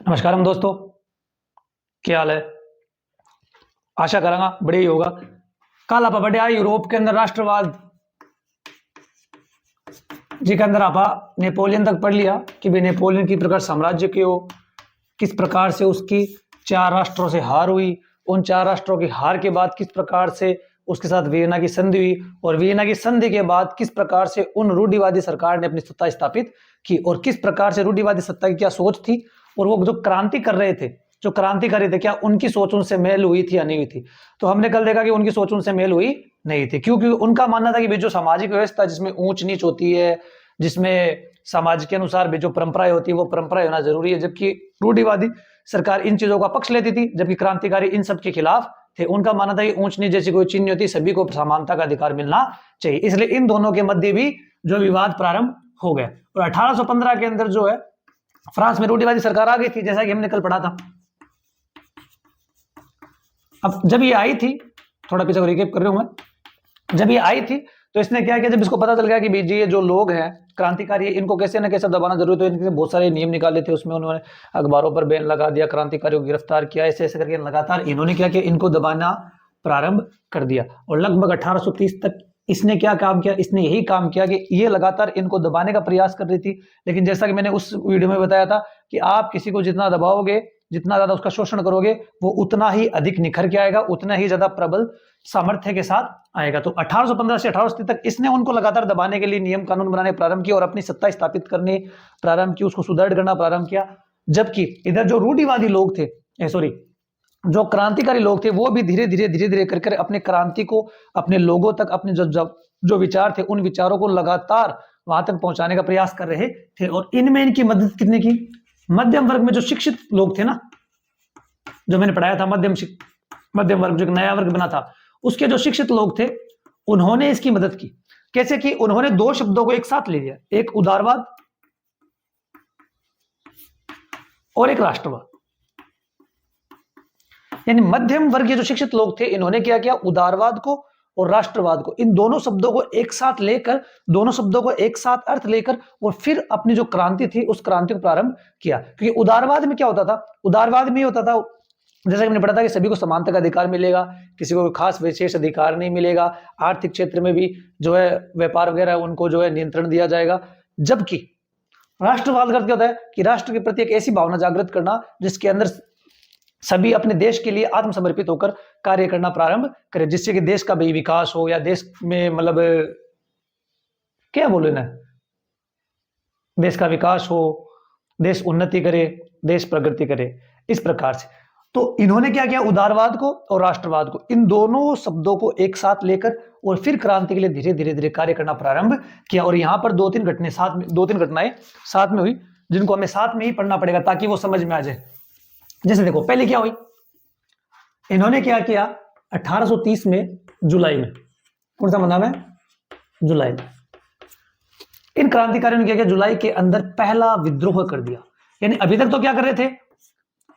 नमस्कार हम दोस्तों, क्या हाल है। आशा करूंगा बढ़िया ही होगा। कल आप बढ़िया यूरोप के अंदर राष्ट्रवाद जी के अंदर आप नेपोलियन तक पढ़ लिया कि भाई नेपोलियन की प्रकार साम्राज्य के हो, किस प्रकार से उसकी 4 राष्ट्रों से हार हुई, उन 4 राष्ट्रों की हार के बाद किस प्रकार से उसके साथ वियना की संधि हुई, और वियना की संधि के बाद किस प्रकार से उन रूढ़िवादी सरकार ने अपनी सत्ता स्थापित की, और किस प्रकार से रूढ़िवादी सत्ता की क्या सोच थी, और वो जो क्रांति कर रहे थे, जो क्रांतिकारी थे, क्या उनकी सोच उनसे मेल हुई थी या नहीं हुई थी। तो हमने कल देखा कि उनकी सोच उनसे मेल हुई नहीं थी, क्योंकि उनका मानना था कि जो सामाजिक व्यवस्था जिसमें ऊंच नीच होती है, जिसमें समाज के अनुसार भी जो परंपराएं होती है वो परंपराएं होना जरूरी है, जबकि रूढ़िवादी सरकार इन चीजों का पक्ष लेती थी, जबकि क्रांतिकारी इन सब के खिलाफ थे। उनका मानना था कि ऊंच नीच जैसी कोई चीज नहीं होती, सभी को समानता का अधिकार मिलना चाहिए। इसलिए इन दोनों के मध्य भी जो विवाद प्रारंभ हो गया, और 1815 के अंदर जो है फ्रांस में रूढ़िवादी सरकार आ गई थी, जैसा कि हमने कल पढ़ा था। अब जब ये आई थी, थोड़ा पीछे रिकेप कर रहा हूं मैं, जब ये आई थी तो इसने क्या किया, जब इसको पता चल गया कि ये जो लोग हैं क्रांतिकारी, इनको कैसे न कैसे दबाना जरूरी, तो इनके बहुत सारे नियम निकाले थे। उसमें उन्होंने अखबारों पर बैन लगा दिया, क्रांतिकारियों को गिरफ्तार किया, ऐसे ऐसे करके लगातार इन्होंने क्या किया, इनको दबाना प्रारंभ कर दिया। और लगभग 1830 तक इसने क्या काम किया, इसने यही काम किया कि ये लगातार इनको दबाने का प्रयास कर रही थी। लेकिन जैसा कि मैंने उस वीडियो में बताया था कि आप किसी को जितना दबाओगे, जितना ज्यादा उसका शोषण करोगे, वो उतना ही अधिक निखर के आएगा, उतना ही ज्यादा प्रबल सामर्थ्य के साथ आएगा। तो 1815 से 1830 तक इसने उनको लगातार दबाने के लिए नियम कानून बनाने प्रारंभ किए और अपनी सत्ता स्थापित करने प्रारंभ की, उसको सुदृढ़ करना प्रारंभ किया। जबकि इधर जो रूढ़िवादी लोग थे, जो क्रांतिकारी लोग थे, वो भी धीरे धीरे कर अपने क्रांति को अपने लोगों तक, अपने जो विचार थे, उन विचारों को लगातार वहां तक पहुंचाने का प्रयास कर रहे थे। और इनमें इनकी मदद कितने की, मध्यम वर्ग में जो शिक्षित लोग थे ना, जो मैंने पढ़ाया था, मध्यम वर्ग जो नया वर्ग बना था, उसके जो शिक्षित लोग थे उन्होंने इसकी मदद की। कैसे की, उन्होंने 2 शब्दों को एक साथ ले लिया, एक उदारवाद और एक राष्ट्रवाद। यानी मध्यम वर्गीय जो शिक्षित लोग थे, इन्होंने क्या किया, उदारवाद को और राष्ट्रवाद को, इन दोनों शब्दों को एक साथ लेकर, दोनों शब्दों को एक साथ अर्थ लेकर, और फिर अपनी जो क्रांति थी उस क्रांति को प्रारंभ किया। क्योंकि उदारवाद में क्या होता था, उदारवाद में होता था, जैसा कि हमने पढ़ा था कि सभी को समानता का अधिकार मिलेगा, किसी को खास विशेष अधिकार नहीं मिलेगा, आर्थिक क्षेत्र में भी जो है व्यापार वगैरह उनको जो है नियंत्रण दिया जाएगा। जबकि राष्ट्रवाद का क्या होता है कि राष्ट्र के प्रति एक ऐसी भावना जागृत करना जिसके अंदर सभी अपने देश के लिए आत्मसमर्पित होकर कार्य करना प्रारंभ करें, जिससे कि देश का भी विकास हो, या देश में मतलब क्या बोले ना, देश का विकास हो, देश उन्नति करे, देश प्रगति करे, इस प्रकार से। तो इन्होंने क्या किया, उदारवाद को और राष्ट्रवाद को, इन दोनों शब्दों को एक साथ लेकर और फिर क्रांति के लिए धीरे धीरे कार्य करना प्रारंभ किया। और यहां पर 2-3 घटनाएं साथ में हुई, जिनको हमें साथ में ही पढ़ना पड़ेगा ताकि वो समझ में आ जाए। जैसे देखो, पहले क्या हुई, इन्होंने क्या किया 1830 में जुलाई में, कौन सा महीना में, जुलाई में, इन क्रांतिकारियों ने क्या किया, जुलाई के अंदर पहला विद्रोह कर दिया। यानी अभी तक तो क्या कर रहे थे,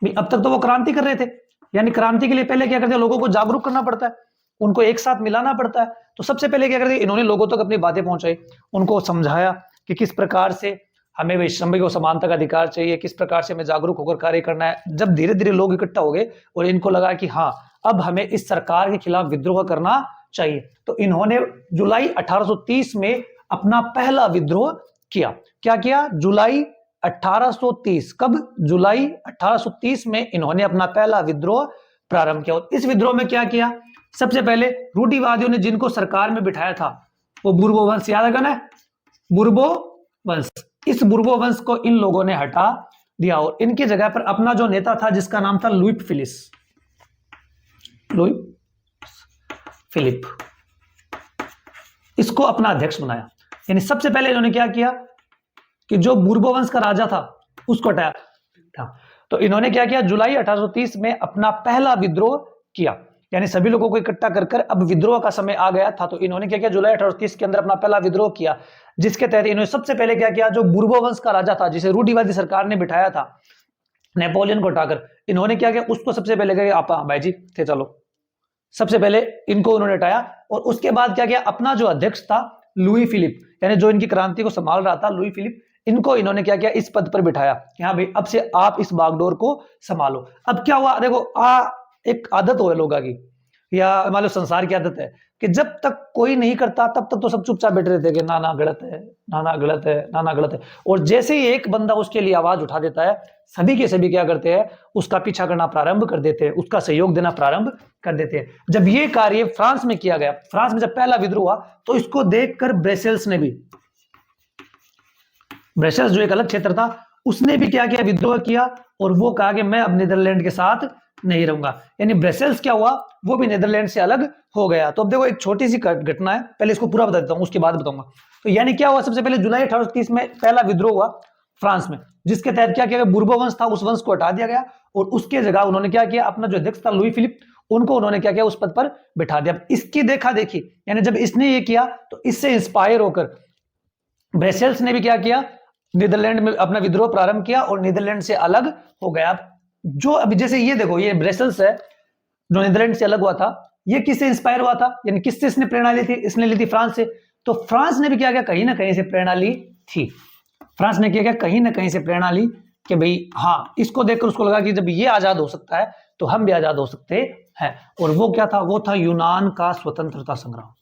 अब तक तो वो क्रांति कर रहे थे, यानी क्रांति के लिए पहले क्या करते हैं, लोगों को जागरूक करना पड़ता है, उनको एक साथ मिलाना पड़ता है। तो सबसे पहले क्या करते, इन्होंने लोगों तक अपनी बातें पहुंचाई, उनको समझाया कि किस प्रकार से हमें वैषम्य को समानता का अधिकार चाहिए, किस प्रकार से हमें जागरूक होकर कार्य करना है। जब धीरे धीरे लोग इकट्ठा हो गए और इनको लगा कि हाँ, अब हमें इस सरकार के खिलाफ विद्रोह करना चाहिए, तो इन्होंने जुलाई 1830 में अपना पहला विद्रोह किया। क्या किया, जुलाई 1830, कब, जुलाई 1830 में इन्होंने अपना पहला विद्रोह प्रारंभ किया। और इस विद्रोह में क्या किया, सबसे पहले रूढ़िवादियों ने जिनको सरकार में बिठाया था, वो बुर्बो वंश, याद है ना, बुर्बो वंश, इस बुर्बो वंश को इन लोगों ने हटा दिया और इनकी जगह पर अपना जो नेता था जिसका नाम था लुई फिलिप, इसको अपना अध्यक्ष बनाया। यानी सबसे पहले इन्होंने क्या किया कि जो बुर्बो वंश का राजा था उसको हटाया था। तो इन्होंने क्या किया, जुलाई 1830 में अपना पहला विद्रोह किया, यानी सभी लोगों को इकट्ठा कर अब विद्रोह का समय आ गया था। तो इन्होंने क्या किया, जुलाई 1830 के अंदर अपना पहला विद्रोह किया, जिसके तहत इन्होंने सबसे पहले क्या किया, जो बुर्बो वंश का राजा था जिसे रूढ़िवादी सरकार ने बिठाया था नेपोलियन को हटाकर, इन्होंने क्या किया, उसको सबसे पहले क्या, आप भाई जी थे, चलो सबसे पहले इनको उन्होंने हटाया। और उसके बाद क्या किया, अपना जो अध्यक्ष था लुई फिलिप, यानी जो इनकी क्रांति को संभाल रहा था लुई फिलिप, इनको इन्होंने क्या किया, इस पद पर बिठाया कि हाँ भाई अब से आप इस बागडोर को संभालो। अब क्या हुआ, देखो एक आदत हो लोगों की, या मान लो संसार की आदत है कि जब तक कोई नहीं करता तब तक तो सब चुपचाप बैठे रहते हैं कि ना ना गलत है, ना ना गलत है, ना ना गलत है। और जैसे ही एक बंदा उसके लिए आवाज उठा देता है, सभी के सभी क्या करते हैं, उसका पीछा करना प्रारंभ कर देते हैं, उसका सहयोग देना प्रारंभ कर देते हैं। जब ये कार्य फ्रांस में किया गया, फ्रांस में जब पहला विद्रोह हुआ, तो इसको देखकर ब्रसेल्स ने भी, ब्रसेल्स जो एक अलग क्षेत्र था, उसने भी क्या किया, विद्रोह किया, और वो कहा कि मैं अब नीदरलैंड के साथ नहीं रहूंगा। यानी ब्रसेल्स क्या हुआ, वो भी नीदरलैंड से अलग हो गया। तो अब देखो एक छोटी सी घटना है, पहले इसको पूरा बता देता हूं, उसके बाद बताऊंगा। तो यानी क्या हुआ, सबसे पहले जुलाई 1830 में पहला विद्रोह हुआ फ्रांस में, जिसके तहत क्या किया, बुर्बो वंश था, उस वंश को हटा दिया गया, और उसके जगह उन्होंने क्या किया, अपना जो अध्यक्ष था लुई फिलिप, उनको उन्होंने क्या किया, उस पद पर बिठा दिया। इसकी देखा देखी, यानी जब इसने ये किया तो इससे इंस्पायर होकर ब्रसेल्स ने भी क्या किया, नीदरलैंड में अपना विद्रोह प्रारंभ किया और नीदरलैंड से अलग हो गया। जो अभी जैसे ये देखो, ये ब्रसेल्स है जो नीदरलैंड से अलग हुआ था, ये किससे इंस्पायर हुआ था, यानी किससे इसने प्रेरणा ली थी, इसने ली थी फ्रांस से। तो फ्रांस ने भी क्या किया, कहीं ना कहीं से प्रेरणा ली थी। फ्रांस ने क्या किया, कहीं ना कहीं से प्रेरणा ली कि भाई हाँ, इसको देखकर उसको लगा कि जब ये आजाद हो सकता है तो हम भी आजाद हो सकते हैं। और वो क्या था, वो था यूनान का स्वतंत्रता संग्राम।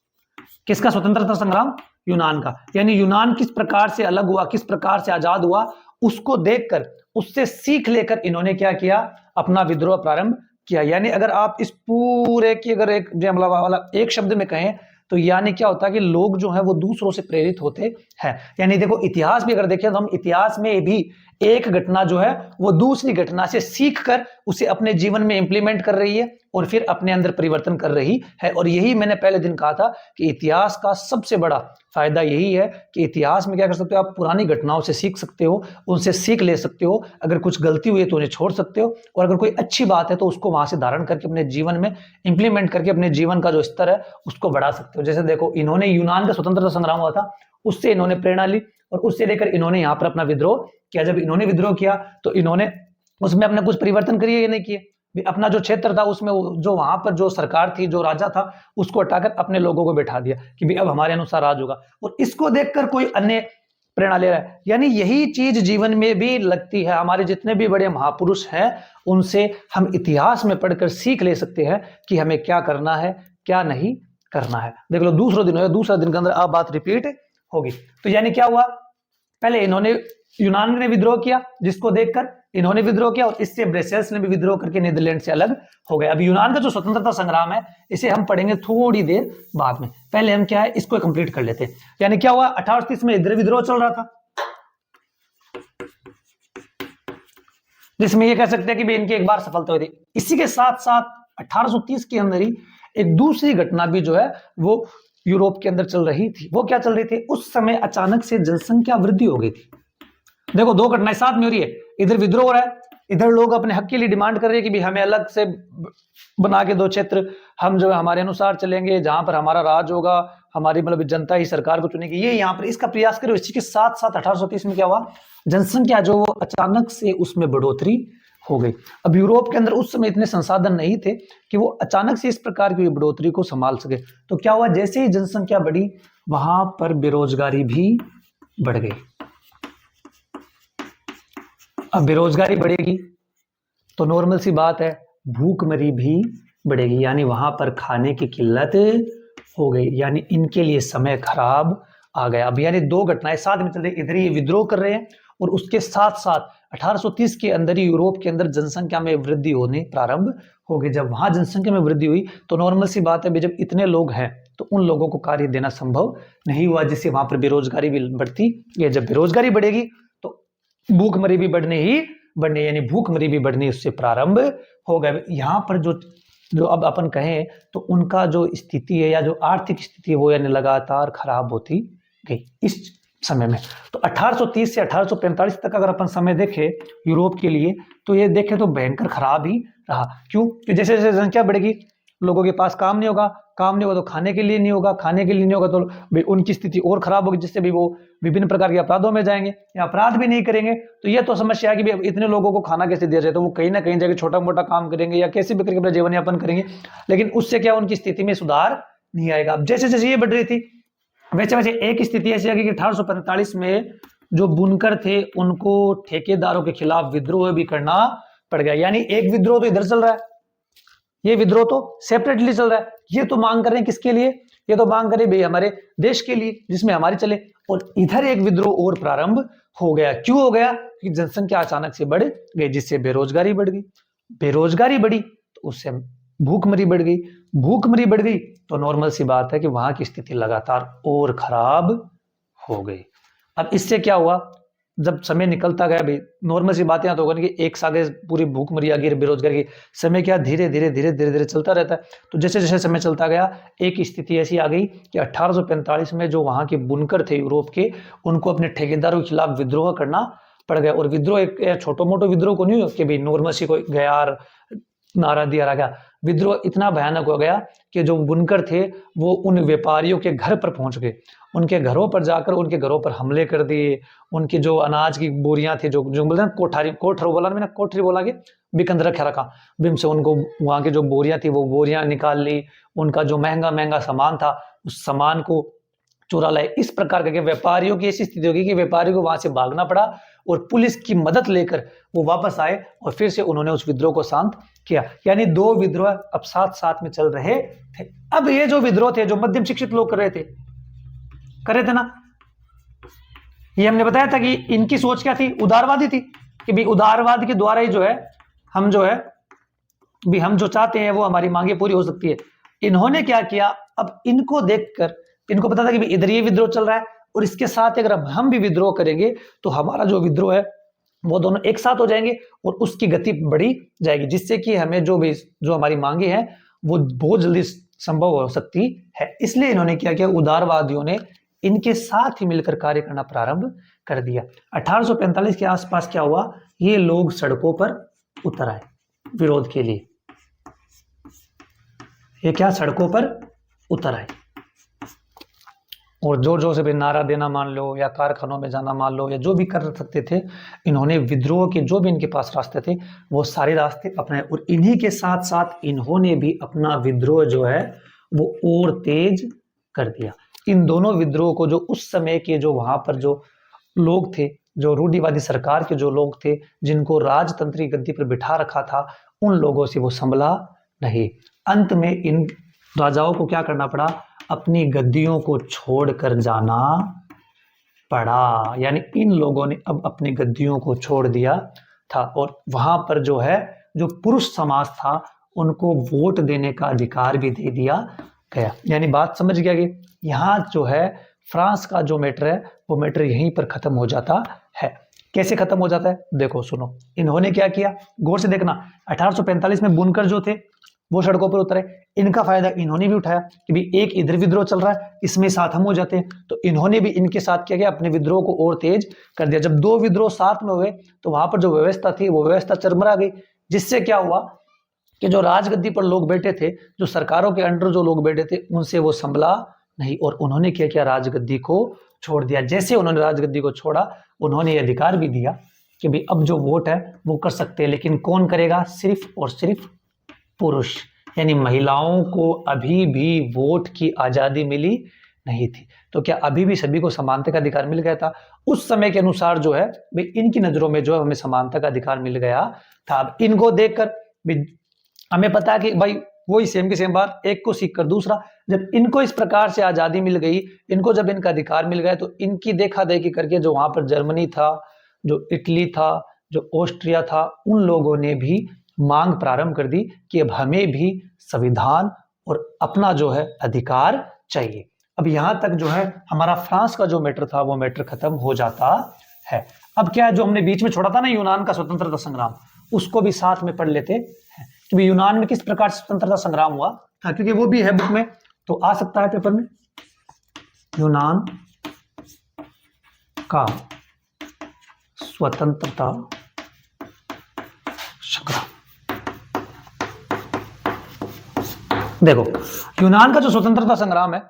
किसका स्वतंत्रता संग्राम, यूनान का। यानी यूनान किस प्रकार से अलग हुआ, किस प्रकार से आजाद हुआ, उसको देखकर, उससे सीख लेकर इन्होंने क्या किया, अपना विद्रोह प्रारंभ किया। यानी अगर आप इस पूरे की अगर एक शब्द में कहें तो यानी क्या होता है कि लोग जो है वो दूसरों से प्रेरित होते हैं। यानी देखो इतिहास भी अगर देखें तो हम इतिहास में भी एक घटना जो है वो दूसरी घटना से सीखकर उसे अपने जीवन में इंप्लीमेंट कर रही है और फिर अपने अंदर परिवर्तन कर रही है। और यही मैंने पहले दिन कहा था कि इतिहास का सबसे बड़ा फायदा यही है कि इतिहास में क्या कर सकते हो, आप पुरानी घटनाओं से सीख सकते हो, उनसे सीख ले सकते हो। अगर कुछ गलती हुई है तो उन्हें छोड़ सकते हो, और अगर कोई अच्छी बात है तो उसको वहां से धारण करके अपने जीवन में इंप्लीमेंट करके अपने जीवन का जो स्तर है उसको बढ़ा सकते हो। जैसे देखो, इन्होंने यूनान का स्वतंत्रता संग्राम हुआ था, उससे इन्होंने प्रेरणा ली और उससे लेकर इन्होंने यहाँ पर अपना विद्रोह किया। जब इन्होंने विद्रोह किया तो इन्होंने उसमें अपने कुछ परिवर्तन किए या नहीं किए, अपना जो क्षेत्र था उसमें जो वहां पर जो सरकार थी, जो राजा था, उसको हटाकर अपने लोगों को बैठा दिया कि भाई अब हमारे अनुसार राज होगा। और इसको देखकर कोई अन्य प्रेरणा ले रहा है। यानी यही चीज जीवन में भी लगती है। हमारे जितने भी बड़े महापुरुष हैं उनसे हम इतिहास में पढ़कर सीख ले सकते हैं कि हमें क्या करना है, क्या नहीं करना है। देख लो, दूसरा दिन हो गया, दूसरा दिन के अंदर अब बात रिपीट होगी। तो यानी क्या हुआ, पहले इन्होंने यूनान ने विद्रोह किया, जिसको देखकर इन्होंने विद्रोह किया, और इससे ब्रसेल्स ने भी विद्रोह करके नीदरलैंड से अलग हो गए। अब यूनान का जो स्वतंत्रता संग्राम है इसे हम पढ़ेंगे थोड़ी देर बाद में। पहले हम क्या है, इसको कंप्लीट कर लेते हैं। यानी क्या हुआ, 1830 में इधर विद्रोह चल रहा था, जिसमें ये कह सकते हैं कि भी इनकी एक बार सफलता हुई थी। इसी के साथ साथ 1830 के अंदर ही एक दूसरी घटना भी जो है वो यूरोप के अंदर चल रही थी। वो क्या चल रही थी, उस समय अचानक से जनसंख्या वृद्धि हो गई थी। देखो, दो घटनाएं साथ में हो रही है, इधर विद्रोह हो रहा है, इधर लोग अपने हक के लिए डिमांड कर रहे हैं कि भी हमें अलग से बना के दो क्षेत्र, हम जो है हमारे अनुसार चलेंगे, जहां पर हमारा राज होगा, हमारी मतलब जनता ही सरकार को चुनेगी, ये यहाँ पर इसका प्रयास करो। इसी के साथ साथ 1830 में क्या हुआ, जनसंख्या जो वो अचानक से उसमें बढ़ोतरी हो गई। अब यूरोप के अंदर उस समय इतने संसाधन नहीं थे कि वो अचानक से इस प्रकार की बढ़ोतरी को संभाल सके। तो क्या हुआ, जैसे ही जनसंख्या बढ़ी वहां पर बेरोजगारी भी बढ़ गई। अब बेरोजगारी बढ़ेगी तो नॉर्मल सी बात है, भूखमरी भी बढ़ेगी, यानी वहां पर खाने की किल्लत हो गई। यानी इनके लिए समय खराब आ गया। अब यानी दो घटनाएं साथ में चल रही, इधर ये विद्रोह कर रहे हैं और उसके साथ साथ 1830 के अंदर ही यूरोप के अंदर जनसंख्या में वृद्धि होने प्रारंभ हो गई। जब वहां जनसंख्या में वृद्धि हुई तो नॉर्मल सी बात है, जब इतने लोग हैं तो उन लोगों को कार्य देना संभव नहीं हुआ, जिससे वहां पर बेरोजगारी भी बढ़ती है। जब बेरोजगारी बढ़ेगी तो भूखमरी भी बढ़ने यानी भूखमरी भी बढ़नी उससे प्रारंभ हो गए। यहाँ पर जो अब अपन कहें तो उनका जो स्थिति है या जो आर्थिक स्थिति है वो यानी लगातार खराब होती गई इस समय में। तो 1830 से 1845 तक अगर अपन समय देखें यूरोप के लिए तो ये देखें तो भयंकर खराब ही रहा। क्यों, कि जैसे जैसे जनसंख्या बढ़ेगी लोगों के पास काम नहीं होगा तो खाने के लिए नहीं होगा, खाने के लिए नहीं होगा तो भी उनकी स्थिति और खराब होगी, जिससे भी वो विभिन्न प्रकार के अपराधों में जाएंगे या अपराध भी नहीं करेंगे। तो ये तो समस्या है कि भी इतने लोगों को खाना कैसे दिया जाए, तो वो कहीं ना कहीं जाकर छोटा मोटा काम करेंगे या कैसे भी करके अपना जीवन यापन करेंगे, लेकिन उससे क्या उनकी स्थिति में सुधार नहीं आएगा। अब जैसे जैसे ये बढ़ रही थी वैसे वैसे एक स्थिति ऐसी आ गई कि 1845 में जो बुनकर थे उनको ठेकेदारों के खिलाफ विद्रोह भी करना पड़ गया। यानी एक विद्रोह तो इधर चल रहा है, ये विद्रोह तो सेपरेटली चल रहा है। ये तो मांग कर रहे हैं किसके लिए? ये तो मांग करे भाई हमारे देश के लिए जिसमें हमारी चले। और इधर एक विद्रोह और प्रारंभ हो गया। क्यों हो गया? कि जनसंख्या अचानक से बढ़ गई, जिससे बेरोजगारी बढ़ गई। बेरोजगारी बढ़ी तो उससे भूखमरी बढ़ गई। भूखमरी बढ़ गई तो नॉर्मल सी बात है कि वहां की स्थिति लगातार और खराब हो गई। अब इससे क्या हुआ? जब समय निकलता गया, भाई नॉर्मल सी बातें तो होगी कि एक साल पूरी भूखमरी आ गई, बेरोजगारी की। समय क्या धीरे धीरे धीरे धीरे धीरे चलता रहता है। तो जैसे जैसे समय चलता गया एक स्थिति ऐसी आ गई कि 1845 में जो वहां के बुनकर थे यूरोप के, उनको अपने ठेकेदारों के खिलाफ विद्रोह करना पड़ गया। और विद्रोह एक छोटो मोटो विद्रोह को नहीं हो कि भाई नॉर्मल सी कोई गया नारा दिया रह गया। विद्रोह इतना भयानक हो गया कि जो बुनकर थे वो उन व्यापारियों के घर पर पहुंच गए। उनके घरों पर जाकर उनके घरों पर हमले कर दिए। उनकी जो अनाज की बोरियां थी, जो जो बोलते हैं कोठारी, कोठर बोला मैंने, कोठरी बोला कि बिकंद रखा बिम से उनको वहां की जो बोरियां थी वो बोरियां निकाल ली। उनका जो महंगा महंगा सामान था उस सामान को चुरा लाए। इस प्रकार के व्यापारियों की ऐसी स्थिति होगी कि व्यापारियों को वहां से भागना पड़ा और पुलिस की मदद लेकर वो वापस आए और फिर से उन्होंने उस विद्रोह को शांत किया। यानी दो विद्रोह अब साथ साथ में चल रहे थे। अब ये जो विद्रोह थे जो मध्यम शिक्षित लोग कर रहे थे ना, ये हमने बताया था कि इनकी सोच क्या थी? उदारवादी थी कि भाई उदारवाद के द्वारा ही जो है हम जो चाहते हैं वो हमारी मांगे पूरी हो सकती है। इन्होंने क्या किया? अब इनको देखकर इनको पता था कि इधर ये विद्रोह चल रहा है और इसके साथ अगर हम भी विद्रोह करेंगे तो हमारा जो विद्रोह है वो दोनों एक साथ हो जाएंगे और उसकी गति बढ़ी जाएगी, जिससे कि हमें जो हमारी मांगे हैं वो बहुत जल्दी संभव हो सकती है। इसलिए इन्होंने क्या किया? उदारवादियों ने इनके साथ ही मिलकर कार्य करना प्रारंभ कर दिया। 1845 के आसपास क्या हुआ? ये लोग सड़कों पर उतर आए विरोध के लिए। ये क्या? सड़कों पर उतर आए और जोर जोर से भी नारा देना मान लो या कारखानों में जाना मान लो या जो भी कर सकते थे, इन्होंने विद्रोह के जो भी इनके पास रास्ते थे वो सारे रास्ते अपनाए। और इन्हीं के साथ साथ इन्होंने भी अपना विद्रोह जो है वो और तेज कर दिया। इन दोनों विद्रोह को जो उस समय के जो वहां पर जो लोग थे, जो रूढ़िवादी सरकार के जो लोग थे, जिनको राजतंत्र की गद्दी पर बिठा रखा था, उन लोगों से वो संभला नहीं। अंत में इन राजाओं को क्या करना पड़ा? अपनी गद्दियों को छोड़कर जाना पड़ा। यानी इन लोगों ने अब अपनी गद्दियों को छोड़ दिया था और वहां पर जो है जो पुरुष समाज था उनको वोट देने का अधिकार भी दे दिया गया। यानी बात समझ गया कि यहाँ जो है फ्रांस का जो मैटर है वो मैटर यहीं पर खत्म हो जाता है। कैसे खत्म हो जाता है? देखो सुनो, इन्होंने क्या किया, गौर से देखना। 1845 में बुनकर जो थे वो सड़कों पर उतरे। इनका फायदा इन्होंने भी उठाया कि भाई एक इधर विद्रोह चल रहा है, इसमें साथ हम हो जाते हैं। तो इन्होंने भी इनके साथ क्या किया? अपने विद्रोह को और तेज कर दिया। जब दो विद्रोह साथ में हुए तो वहां पर जो व्यवस्था थी वो व्यवस्था चरमरा गई, जिससे क्या हुआ कि जो राजगद्दी पर लोग बैठे थे, जो सरकारों के अंडर जो लोग बैठे थे, उनसे वो संभला नहीं और उन्होंने क्या किया? राजगद्दी को छोड़ दिया। जैसे उन्होंने राजगद्दी को छोड़ा, उन्होंने ये अधिकार भी दिया कि भाई अब जो वोट है वो कर सकते हैं, लेकिन कौन करेगा? सिर्फ और सिर्फ पुरुष। यानी महिलाओं को अभी भी वोट की आजादी मिली नहीं थी। तो क्या अभी भी सभी को समानता का अधिकार मिल गया था? उस समय के अनुसार जो है भाई इनकी नजरों में जो है हमें समानता का अधिकार मिल गया था। अब इनको देखकर हमें पता है कि भाई वही सेम की सेम बात, एक को सीख कर दूसरा। जब इनको इस प्रकार से आजादी मिल गई, इनको जब इनका अधिकार मिल गया, तो इनकी देखा देखी करके जो वहां पर जर्मनी था, जो इटली था, जो ऑस्ट्रिया था, उन लोगों ने भी मांग प्रारंभ कर दी कि अब हमें भी संविधान और अपना जो है अधिकार चाहिए। अब यहां तक जो है हमारा फ्रांस का जो मैटर था वो मैटर खत्म हो जाता है। अब क्या है, जो हमने बीच में छोड़ा था ना यूनान का स्वतंत्रता संग्राम, उसको भी साथ में पढ़ लेते हैं कि यूनान में किस प्रकार स्वतंत्रता संग्राम हुआ था, क्योंकि वो भी है बुक में, तो आ सकता है पेपर में। यूनान का स्वतंत्रता संग्राम। देखो यूनान का जो स्वतंत्रता संग्राम है,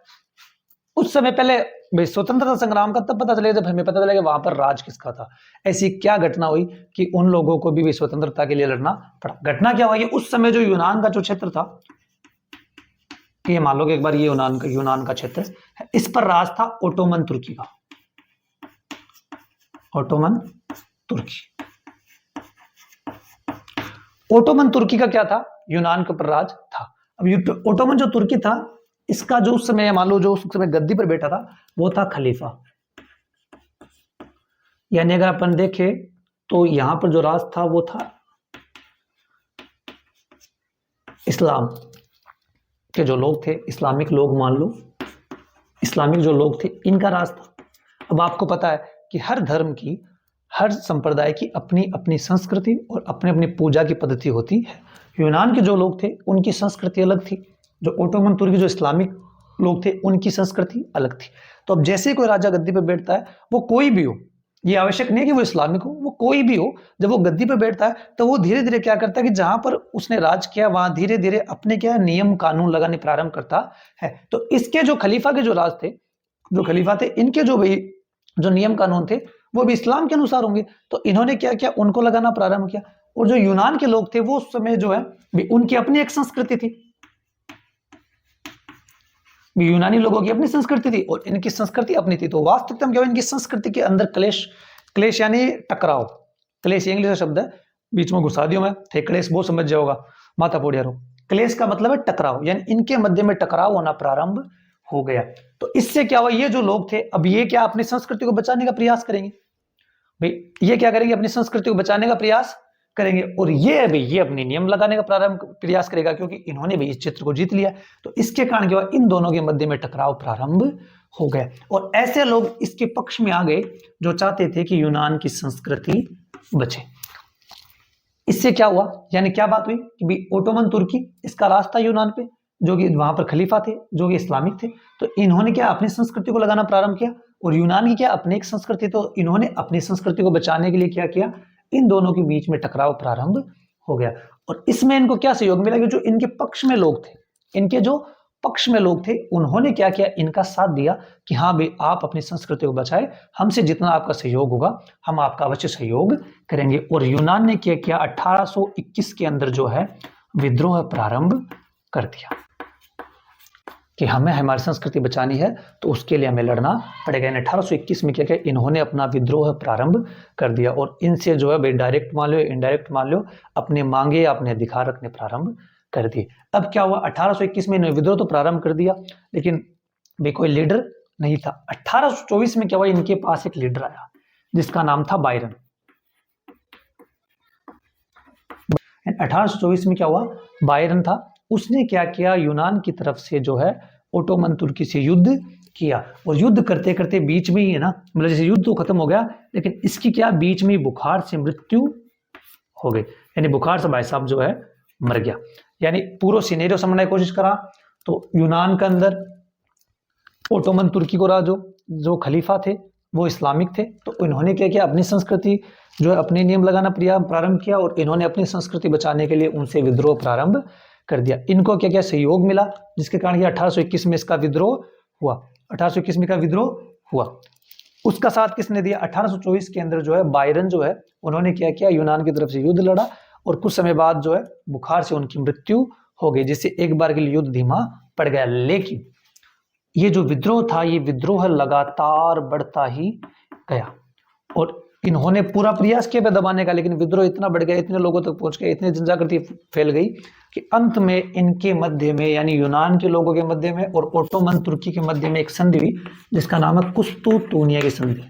उस समय पहले स्वतंत्रता संग्राम का तब पता चलेगा जब हमें पता चलेगा वहां पर राज किसका था। ऐसी क्या घटना हुई कि उन लोगों को भी स्वतंत्रता के लिए लड़ना पड़ा। घटना क्या हुई? उस समय जो यूनान का जो क्षेत्र था, ये मान लो कि एक बार ये यूनान का क्षेत्र है, इस पर राज था ओटोमन तुर्की का। ओटोमन तुर्की। ओटोमन तुर्की का क्या था, यूनान के ऊपर राज था। अब ओटोमन जो तुर्की था, इसका जो उस समय मान लो जो उस समय गद्दी पर बैठा था वो था खलीफा। यानी अगर अपन देखें तो यहां पर जो राज था वो था इस्लाम के जो लोग थे, इस्लामिक लोग मान लो, इस्लामिक जो लोग थे इनका राज था। अब आपको पता है कि हर धर्म की, हर संप्रदाय की अपनी अपनी संस्कृति और अपनी अपनी पूजा की पद्धति होती है। यूनान के जो लोग थे उनकी संस्कृति अलग थी, जो ओटोमन तुर्की जो इस्लामिक लोग थे उनकी संस्कृति अलग थी। तो अब जैसे कोई राजा गद्दी पर बैठता है, वो कोई भी हो, ये आवश्यक नहीं कि वो इस्लामिक हो, वो कोई भी हो, जब वो गद्दी पर बैठता है तो वो धीरे धीरे क्या करता है कि जहां पर उसने राज किया वहां धीरे धीरे अपने क्या नियम कानून लगाने प्रारंभ करता है। तो इसके जो खलीफा के जो राज थे, जो खलीफा थे, इनके जो भाई जो नियम कानून थे वो भी इस्लाम के अनुसार होंगे। तो इन्होंने क्या किया, उनको लगाना प्रारंभ किया। और जो यूनान के लोग थे वो उस समय जो है उनकी अपनी एक संस्कृति थी, यूनानी लोगों की अपनी संस्कृति थी और इनकी संस्कृति अपनी थी। तो वास्तविकता में क्या, इनकी संस्कृति के अंदर क्लेश, क्लेश यानी टकराव, क्लेश इंग्लिश का शब्द है, बीच में घुसा दियो मैं, थे क्लेश बहुत समझ जाओगा, माथा पोड़िया रो। क्लेश का मतलब है टकराव, यानी इनके मध्य में टकराव होना प्रारंभ हो गया। तो इससे क्या हुआ, ये जो लोग थे अब ये क्या अपनी संस्कृति को बचाने का प्रयास करेंगे, भाई ये क्या करेंगे, अपनी संस्कृति को बचाने का प्रयास करेंगे। और ये भाई ये अपने नियम लगाने का प्रारंभ प्रयास करेगा, क्योंकि इन्होंने भी इस क्षेत्र को जीत लिया। तो इसके कारण क्या हुआ, इन दोनों के मध्य में टकराव प्रारंभ हो गया। और ऐसे लोग इसके पक्ष में आ गए जो चाहते थे कि यूनान की संस्कृति बचे। इससे क्या हुआ, यानी क्या बात हुई कि भी ओटोमन तुर्की, इसका राज था यूनान पे, जो कि वहां पर खलीफा थे जो कि इस्लामिक थे। तो इन्होंने क्या अपनी संस्कृति को लगाना प्रारंभ किया, और यूनान की क्या अपनी एक संस्कृति, तो इन्होंने अपनी संस्कृति को बचाने के लिए क्या किया, इन दोनों के बीच में टकराव प्रारंभ हो गया। और इसमें इनको क्या सहयोग मिला कि जो इनके पक्ष में लोग थे, इनके जो पक्ष में लोग थे उन्होंने क्या किया, इनका साथ दिया कि हाँ भाई आप अपनी संस्कृति को बचाए, हमसे जितना आपका सहयोग होगा हम आपका अवश्य सहयोग करेंगे। और यूनान ने क्या किया, 1821 के अंदर जो है विद्रोह प्रारंभ कर दिया कि हमें हमारी संस्कृति बचानी है तो उसके लिए हमें लड़ना पड़ेगा। 1821 में क्या किया, इन्होंने अपना विद्रोह प्रारंभ कर दिया और इनसे जो है भाई डायरेक्ट मान लो इनडायरेक्ट मान लो अपने मांगे अपने अधिकार रखने प्रारंभ कर दिए। अब क्या हुआ, 1821 में इन्होंने विद्रोह तो प्रारंभ कर दिया लेकिन भाई कोई लीडर नहीं था। 1824 में क्या हुआ, इनके पास एक लीडर आया जिसका नाम था बायरन। 1824 में क्या हुआ, बायरन था, उसने क्या किया, यूनान की तरफ से जो है ओटोमन तुर्की से युद्ध किया। और युद्ध करते करते बीच में ही है ना, मतलब जैसे युद्ध तो खत्म हो गया लेकिन इसकी क्या बीच में बुखार से मृत्यु हो गई, यानी बुखार से भाई साहब जो है मर गया। यानी पूरा सिनेरियो समझने की कोशिश करा तो यूनान के अंदर ओटोमन तुर्की को राजो जो खलीफा थे वो इस्लामिक थे, तो इन्होंने क्या किया, अपनी संस्कृति जो है अपने नियम लगाना प्रारंभ किया और इन्होंने अपनी संस्कृति बचाने के लिए उनसे विद्रोह प्रारंभ कर दिया। इनको क्या क्या सहयोग मिला जिसके कारण 1821 में इसका विद्रोह हुआ। 1821 में का विद्रोह हुआ, उसका साथ किसने दिया, 1824 के अंदर जो है बायरन जो है उन्होंने क्या किया, यूनान की तरफ से युद्ध लड़ा और कुछ समय बाद जो है बुखार से उनकी मृत्यु हो गई, जिससे एक बार के लिए युद्ध धीमा पड़ गया। लेकिन ये जो विद्रोह था ये विद्रोह लगातार बढ़ता ही गया और इन्होंने पूरा प्रयास किया दबाने का, लेकिन विद्रोह इतना बढ़ गया, इतने लोगों तक पहुंच गया, इतनी जनजागृति फैल गई कि अंत में इनके मध्य में यानी यूनान के लोगों के मध्य में और ओटोमन तुर्की के मध्य में एक संधि हुई जिसका नाम है कुस्तुतूनिया की संधि।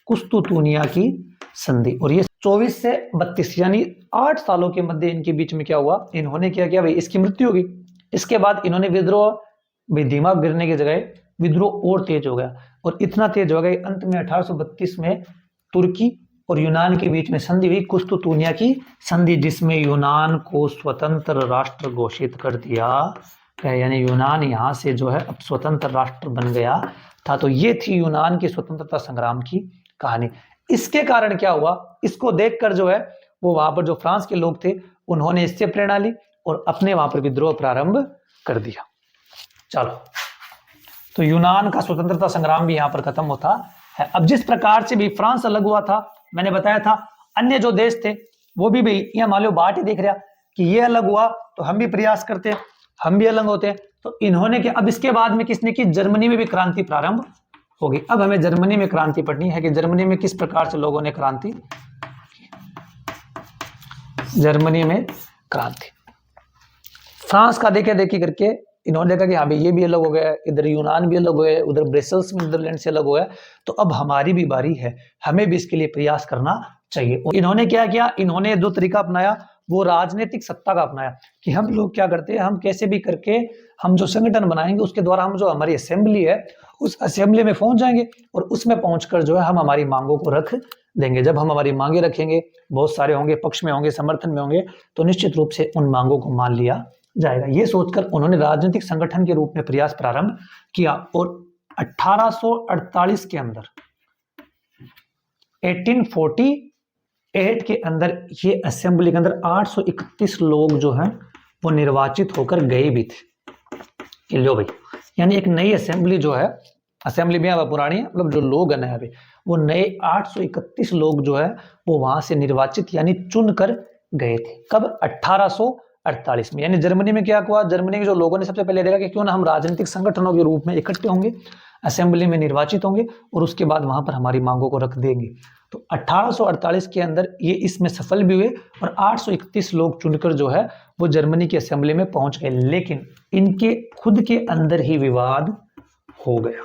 कुस्तुतूनिया की संधि। और ये 24 से 32 यानी 8 सालों के मध्य इनके बीच में क्या हुआ, इन्होंने क्या किया भाई, इसकी मृत्यु होगी। इसके बाद इन्होंने विद्रोह भाई धीमा गिरने की जगह विद्रोह और तेज हो गया और इतना तेज हो गया अंत में 1832 में तुर्की और यूनान के बीच में संधि हुई, कुस्तुतूनिया की संधि, जिसमें यूनान को स्वतंत्र राष्ट्र घोषित कर दिया गया। यानी यूनान यहाँ से जो है अब स्वतंत्र राष्ट्र बन गया था। तो ये थी यूनान की स्वतंत्रता संग्राम की कहानी। इसके कारण क्या हुआ, इसको देखकर जो है वो वहां पर जो फ्रांस के लोग थे उन्होंने इससे प्रेरणा ली और अपने वहां पर विद्रोह प्रारंभ कर दिया। चलो, तो यूनान का स्वतंत्रता संग्राम भी यहाँ पर खत्म होता है। अब जिस प्रकार से भी फ्रांस अलग हुआ था, मैंने बताया था अन्य जो देश थे वो भी यहाँ मान लो बाट ही देख रहा कि ये अलग हुआ तो हम भी प्रयास करते, हम भी अलग होते। तो इन्होंने क्या, अब इसके बाद में किसने की, जर्मनी में भी क्रांति प्रारंभ होगी। अब हमें जर्मनी में क्रांति पढ़नी है कि जर्मनी में किस प्रकार से लोगों ने क्रांति, जर्मनी में क्रांति। फ्रांस का देखा देखी करके इन्होंने देखा कि हाँ भाई ये भी अलग हो गया, इधर यूनान भी अलग हो गया, उधर ब्रसेल्स में नीदरलैंड से अलग हो गया, तो अब हमारी भी बारी है, हमें भी इसके लिए प्रयास करना चाहिए। और इन्होंने क्या किया, इन्होंने जो तरीका अपनाया वो राजनीतिक सत्ता का अपनाया कि हम लोग क्या करते हैं, हम कैसे भी करके हम जो संगठन बनाएंगे उसके द्वारा हम जो हमारी असेंबली है उस असेंबली में पहुंच जाएंगे और उसमें पहुंचकर जो है हम हमारी मांगों को रख देंगे। जब हम हमारी मांगे रखेंगे, बहुत सारे होंगे, पक्ष में होंगे, समर्थन में होंगे, तो निश्चित रूप से उन मांगों को मान लिया जाएगा। ये सोचकर उन्होंने राजनीतिक संगठन के रूप में प्रयास प्रारंभ किया और 1848 के अंदर 1848 के अंदर ये असेंबली के अंदर 831 लोग जो हैं वो निर्वाचित होकर गए भी थे कि लो भाई, यानी एक नई असेंबली जो है, असेंबली भी अब पुरानी है, मतलब जो लोग है नए अभी, वो नए 831 लोग जो है वो वहां से निर्वाचित यानी चुन कर गए थे। कब? 1848 में। यानी जर्मनी में क्या हुआ, जर्मनी के जो लोगों ने सबसे पहले देखा कि क्यों ना हम राजनीतिक संगठनों के रूप में इकट्ठे होंगे, असेंबली में निर्वाचित होंगे और उसके बाद वहां पर हमारी मांगों को रख देंगे। तो 1848 के अंदर ये इसमें सफल भी हुए और 831 लोग चुनकर जो है वो जर्मनी की असेंबली में पहुंच गए। लेकिन इनके खुद के अंदर ही विवाद हो गया,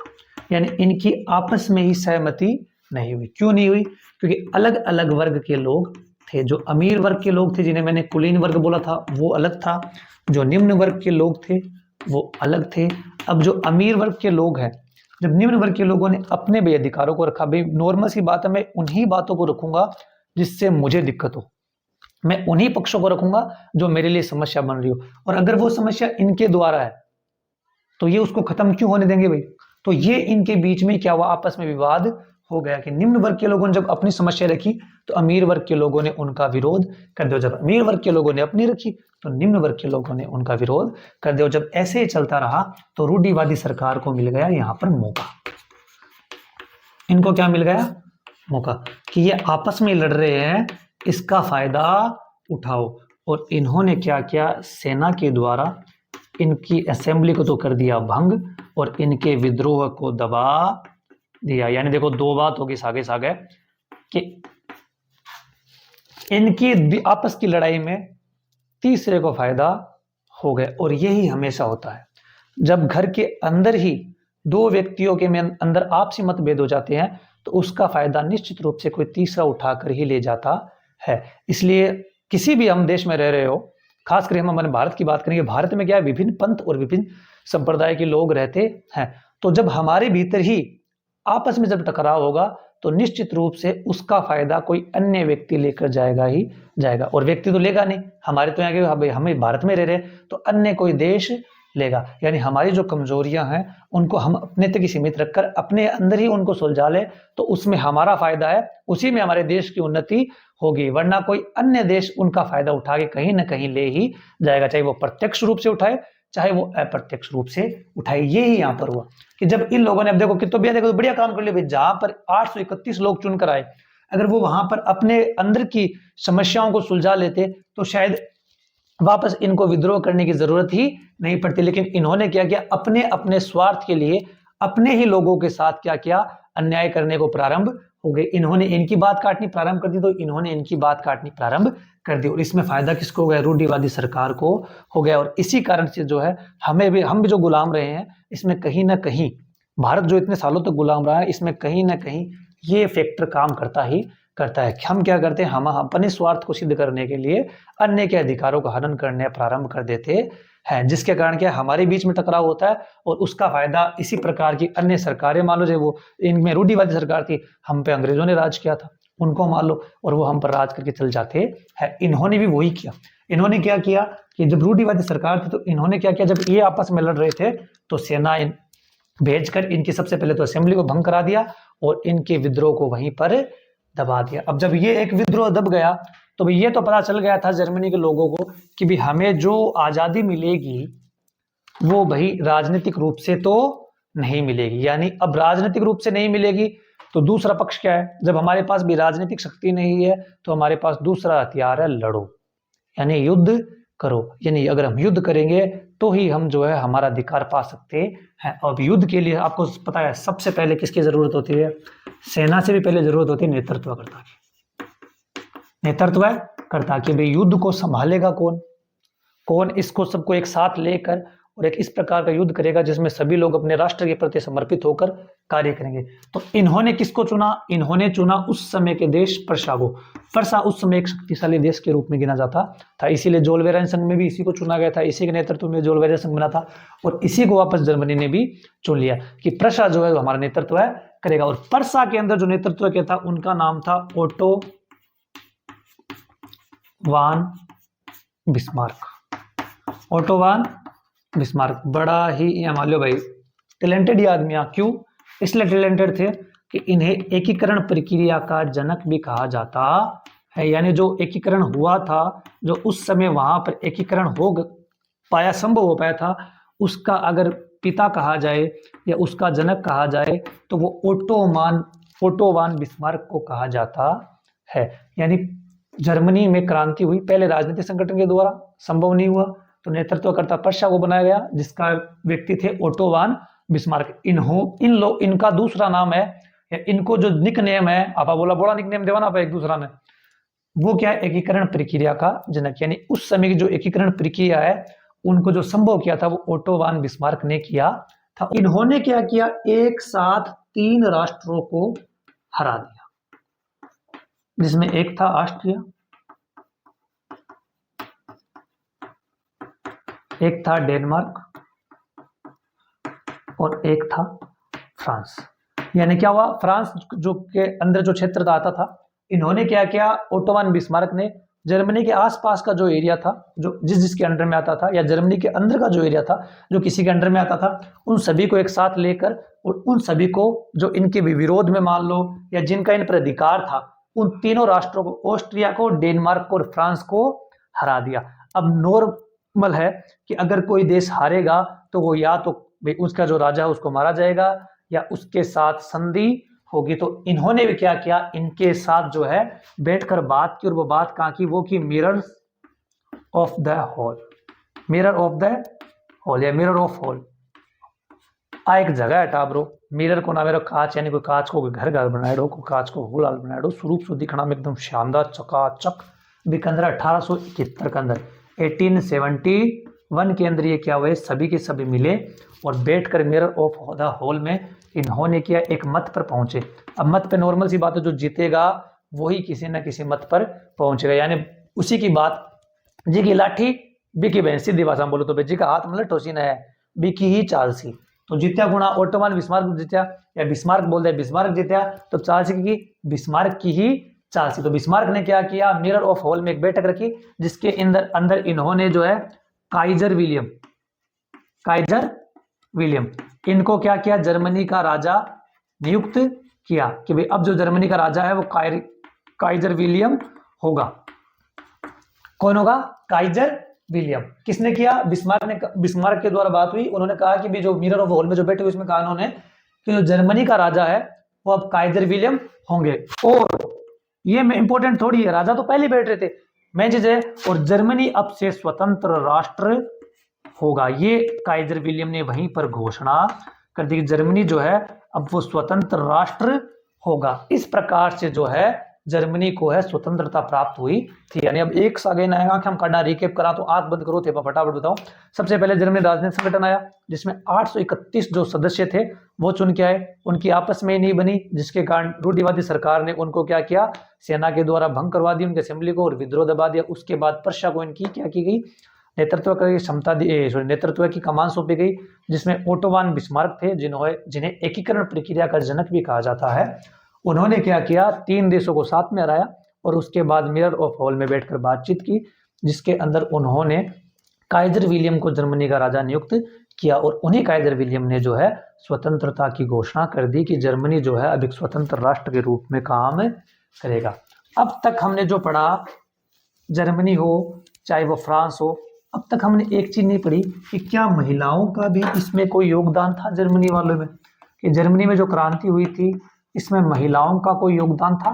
यानी इनकी आपस में ही सहमति नहीं हुई। क्यों नहीं हुई? क्योंकि अलग अलग वर्ग के लोग थे। जो अमीर वर्ग के लोग थे जिन्हें मैंने कुलीन वर्ग बोला था वो अलग था, जो निम्न वर्ग के लोग थे वो अलग थे। अब जो अमीर वर्ग के लोग हैं, जब निम्न वर्ग के लोगों ने अपने भी अधिकारों को रखा, भाई नॉर्मल सी बात है, मैं उन्हीं बातों को रखूंगा जिससे मुझे दिक्कत हो, मैं उन्हीं पक्षों को रखूंगा जो मेरे लिए समस्या बन रही हो, और अगर वो समस्या इनके द्वारा है तो ये उसको खत्म क्यों होने देंगे भाई। तो ये इनके बीच में क्या हुआ, आपस में विवाद हो गया कि निम्न वर्ग के लोगों ने जब अपनी समस्या रखी तो अमीर वर्ग के लोगों ने उनका विरोध कर दिया, जब अमीर वर्ग के लोगों ने अपनी रखी तो निम्न वर्ग के लोगों ने उनका विरोध कर दिया। जब ऐसे ही चलता रहा तो रूढ़िवादी सरकार को मिल गया यहां पर मौका। इनको क्या मिल गया? मौका कि ये आपस में लड़ रहे हैं, इसका फायदा उठाओ। और इन्होंने क्या किया, सेना के द्वारा इनकी असेंबली को तो कर दिया भंग और इनके विद्रोह को दबा दिया। यानी देखो दो बात होगी सागे सागे कि इनकी आपस की लड़ाई में तीसरे को फायदा हो गया। और यही हमेशा होता है, जब घर के अंदर ही दो व्यक्तियों के में अंदर आपसी मतभेद हो जाते हैं तो उसका फायदा निश्चित रूप से कोई तीसरा उठाकर ही ले जाता है। इसलिए किसी भी हम देश में रह रहे हो, खासकर हम हमारे भारत की बात करेंगे, भारत में क्या है, विभिन्न पंथ और विभिन्न संप्रदाय के लोग रहते हैं। तो जब हमारे भीतर ही आपस में जब टकराव होगा तो निश्चित रूप से उसका फायदा कोई अन्य व्यक्ति लेकर जाएगा ही जाएगा। और व्यक्ति तो लेगा नहीं, हमारे तो यहाँ के हमें भारत में रह रहे तो अन्य कोई देश लेगा। यानी हमारी जो कमजोरियां हैं उनको हम अपने तक ही सीमित रखकर अपने अंदर ही उनको सुलझा ले तो उसमें हमारा फायदा है, उसी में हमारे देश की उन्नति होगी। वरना कोई अन्य देश उनका फायदा उठा के कहीं ना कहीं ले ही जाएगा, चाहे वो प्रत्यक्ष रूप से उठाए चाहे वो अप्रत्यक्ष रूप से उठाए। ये ही यहाँ पर हुआ कि जब इन लोगों ने, अब देखो कितो भी देखो बढ़िया काम कर लिया, जहां पर 831 लोग चुनकर आए, अगर वो वहां पर अपने अंदर की समस्याओं को सुलझा लेते तो शायद वापस इनको विद्रोह करने की जरूरत ही नहीं पड़ती। लेकिन इन्होंने क्या किया, अपने अपने स्वार्थ के लिए अपने ही लोगों के साथ क्या किया, अन्याय करने को प्रारंभ हो गए। इन्होंने इनकी बात काटनी प्रारंभ कर दी तो इन्होंने इनकी बात काटनी प्रारंभ कर दी और इसमें फायदा किसको हो गया, रूढ़िवादी सरकार को हो गया। और इसी कारण से जो है हम भी जो गुलाम रहे हैं, इसमें कहीं ना कहीं भारत जो इतने सालों तक गुलाम रहा है, इसमें कहीं ना कहीं ये फैक्टर काम करता ही करता है। हम क्या करते हैं, हम अपने स्वार्थ को सिद्ध करने के लिए अन्य के अधिकारों का हनन करने प्रारंभ कर देते हैं, जिसके कारण क्या हमारे बीच में टकराव होता है और उसका फायदा इसी प्रकार की अन्य सरकारें, मान लो जो वो इनमें रूढ़िवादी सरकार थी, हम पे अंग्रेजों ने राज किया था, उनको मान लो और वो हम पर राज करके चल जाते हैं। इन्होंने भी वही किया। इन्होंने क्या किया कि जब रूढ़िवादी सरकार थी तो इन्होंने क्या किया, जब ये आपस में लड़ रहे थे तो सेना भेजकर इनकी सबसे पहले तो असेंबली को भंग करा दिया और इनके विद्रोह को वहीं पर दबा दिया। अब जब ये एक विद्रोह दब गया तो भाई ये तो पता चल गया था जर्मनी के लोगों को कि भाई हमें जो आजादी मिलेगी वो भाई राजनीतिक रूप से तो नहीं मिलेगी। यानी अब राजनीतिक रूप से नहीं मिलेगी तो दूसरा पक्ष क्या है, जब हमारे पास भी राजनीतिक शक्ति नहीं है तो हमारे पास दूसरा हथियार है, लड़ो, यानी युद्ध करो। यानी अगर हम युद्ध करेंगे तो ही हम जो है हमारा अधिकार पा सकते हैं। अब युद्ध के लिए आपको पता है सबसे पहले किसकी जरूरत होती है? सेना से भी पहले जरूरत होती है नेतृत्वकर्ता की। नेतृत्वकर्ता की। भाई युद्ध को संभालेगा कौन? कौन इसको सबको एक साथ लेकर और एक इस प्रकार का युद्ध करेगा जिसमें सभी लोग अपने राष्ट्र के प्रति समर्पित होकर कार्य करेंगे। तो इन्होंने किसको चुना? इन्होंने चुना उस समय के देश पर्सा को। पर्सा उस समय एक शक्तिशाली देश के रूप में गिना जाता था, इसीलिए जोलवेराइन संघ में भी इसी को चुना गया था, इसी के नेतृत्व में जोलवेराइन संघ बना था और इसी को वापस जर्मनी ने भी चुन लिया कि पर्सा जो है वो हमारा नेतृत्व करेगा। और पर्सा के अंदर जो नेतृत्व किया था उनका नाम था ओटो वान बिस्मार्क। ओटो वान बिस्मार्क बड़ा ही मान लो भाई टैलेंटेड ही आदमी। क्यों इसलिए टैलेंटेड थे कि इन्हें एकीकरण प्रक्रिया का जनक भी कहा जाता है। यानी जो एकीकरण हुआ था, जो उस समय वहां पर एकीकरण हो पाया, संभव हो पाया था, उसका अगर पिता कहा जाए या उसका जनक कहा जाए तो वो ओटो वान बिस्मार्क को कहा जाता है। यानी जर्मनी में क्रांति हुई, पहले राजनीतिक संगठन के द्वारा संभव नहीं हुआ तो नेतृत्वकर्ता पर्सा को बनाया गया जिसका व्यक्ति थे ओटो वान बिस्मार्क। इनका दूसरा नाम है, या इनको जो निक नेम है, आपा बोला बड़ा निक नेम देवा ना आप एक दूसरा ने, वो क्या है? एकीकरण प्रक्रिया का जनक। यानी उस समय की जो एकीकरण प्रक्रिया है उनको जो संभव किया था वो ओटो वान बिस्मार्क ने किया था। इन्होंने क्या किया? एक साथ 3 राष्ट्रों को हरा दिया, जिसमें एक था ऑस्ट्रिया, एक था डेनमार्क और एक था फ्रांस। यानी क्या हुआ? फ्रांस जो के अंदर जो क्षेत्र आता था, इन्होंने क्या किया? ओटो वान बिस्मार्क ने जर्मनी के आसपास का जो एरिया था, जो जिसके अंडर में आता था, या जर्मनी के अंदर का जो एरिया था जो किसी के अंडर में आता था, उन सभी को एक साथ लेकर और उन सभी को जो इनके विरोध में मान लो या जिनका इन पर अधिकार था, उन तीनों राष्ट्रों को, ऑस्ट्रिया को, डेनमार्क को और फ्रांस को हरा दिया। अब नॉर्मल है कि अगर कोई देश हारेगा तो वो या तो उसका जो राजा है उसको मारा जाएगा या उसके साथ संधि होगी। तो इन्होंने भी क्या किया? इनके साथ जो है बैठकर बात की और वो बात कहाँ की? वो की mirror of the hall. Mirror of the hall या मिरर ऑफ हॉल आ एक जगह है टाबरो। मिरर को ना मेरा कांच, यानी कोई कांच को घर घर बनाएड़ो, कोई कांच को गुलाल बनाएड़ो, स्वरूप से दिखना में एकदम शानदार चकाचक बिकंदर 1871 के अंदर 1871 के अंदर ये क्या हुए? सभी के सभी मिले और बैठकर मिरर ऑफ द हॉल में इन्होंने किया, एक मत पर पहुंचे। अब मत पे नॉर्मल सी बात है, जो जीतेगा वही किसी न किसी मत पर पहुंचेगा, यानी उसी की बात। जी की लाठी बिकी बहन, सीधी भाषा में बोलो तो जी का हाथ मतलब टोसी न है, बिकी ही चालसी। तो जीत्या गुणा ओटो वान बिस्मार्क जीत्या, या बिस्मार्क बोल दे बिस्मार्क जीत्या, तो चालसी की बिस्मार्क की ही चालसी। तो बिस्मार्क ने क्या किया? मिरर ऑफ हॉल में एक बैठक रखी जिसके अंदर इन्होंने जो है काइजर विलियम इनको क्या किया? जर्मनी का राजा नियुक्त किया कि भाई अब जो जर्मनी का राजा है वो काइजर विलियम होगा। कौन होगा? Kaizer William. किसने किया? बिस्मार्क के द्वारा बात हुई। उन्होंने कहा कि भी जो मिरर ऑफ हॉल में जो बैठे हुए, इसमें कहा उन्होंने कि जो जर्मनी का राजा है वो अब काइजर विलियम होंगे। और ये में इंपॉर्टेंट थोड़ी है, राजा तो पहले बैठ रहे थे, मैं चीज है, और जर्मनी अब से स्वतंत्र राष्ट्र होगा। ये काइजर विलियम ने वहीं पर घोषणा कर दी कि जर्मनी जो है अब वो स्वतंत्र राष्ट्र होगा। इस प्रकार से जो है जर्मनी को है स्वतंत्रता प्राप्त हुई थी। यानी अब एक सागे आंख हम करना रिकेप करा तो आंख बंद करो थे, फटाफट बताओ। सबसे पहले जर्मनी राजनीतिक संगठन आया जिसमें 831 जो सदस्य थे वो चुन के आए, उनकी आपस में नहीं बनी, जिसके कारण रूढ़िवादी सरकार ने उनको क्या किया? सेना के द्वारा भंग करवा दी उनके असेंबली को और विद्रोह दबा दिया। उसके बाद पर्सा को इनकी क्या की गई? नेतृत्व की क्षमता नेतृत्व की कमान सौंपी गई, जिसमें ओटो वान बिस्मार्क थे जिन्हें एकीकरण प्रक्रिया का जनक भी कहा जाता है। उन्होंने क्या किया? 3 देशों को साथ में हराया और उसके बाद मिरर ऑफ हॉल में बैठकर बातचीत की, जिसके अंदर उन्होंने काइजर विलियम को जर्मनी का राजा नियुक्त किया और उन्हीं काइजर विलियम ने जो है स्वतंत्रता की घोषणा कर दी कि जर्मनी जो है अब एक स्वतंत्र राष्ट्र के रूप में काम करेगा। अब तक हमने जो पढ़ा, जर्मनी हो चाहे वो फ्रांस हो, अब तक हमने एक चीज नहीं पढ़ी कि क्या महिलाओं का भी इसमें कोई योगदान था जर्मनी वालों में? कि जर्मनी में जो क्रांति हुई थी इसमें महिलाओं का कोई योगदान था?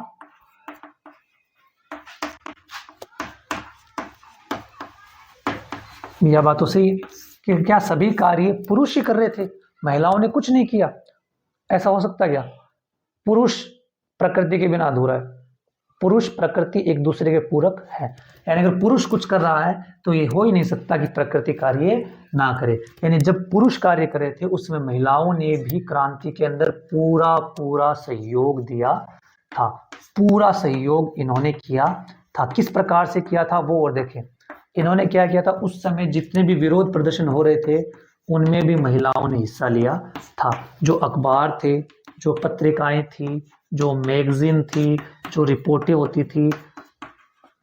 यह बात तो सही है। कि क्या सभी कार्य पुरुष ही कर रहे थे, महिलाओं ने कुछ नहीं किया? ऐसा हो सकता क्या? पुरुष प्रकृति के बिना अधूरा है, पुरुष प्रकृति एक दूसरे के पूरक है। यानी अगर पुरुष कुछ कर रहा है तो ये हो ही नहीं सकता कि प्रकृति कार्य ना करे। यानी जब पुरुष कार्य कर रहे थे उस समय महिलाओं ने भी क्रांति के अंदर पूरा पूरा सहयोग दिया था, पूरा सहयोग इन्होंने किया था। किस प्रकार से किया था वो और देखें। इन्होंने क्या किया था, उस समय जितने भी विरोध प्रदर्शन हो रहे थे उनमें भी महिलाओं ने हिस्सा लिया था। जो अखबार थे, जो पत्रिकाएं थी, जो मैगजीन थी, जो रिपोर्टें होती थी,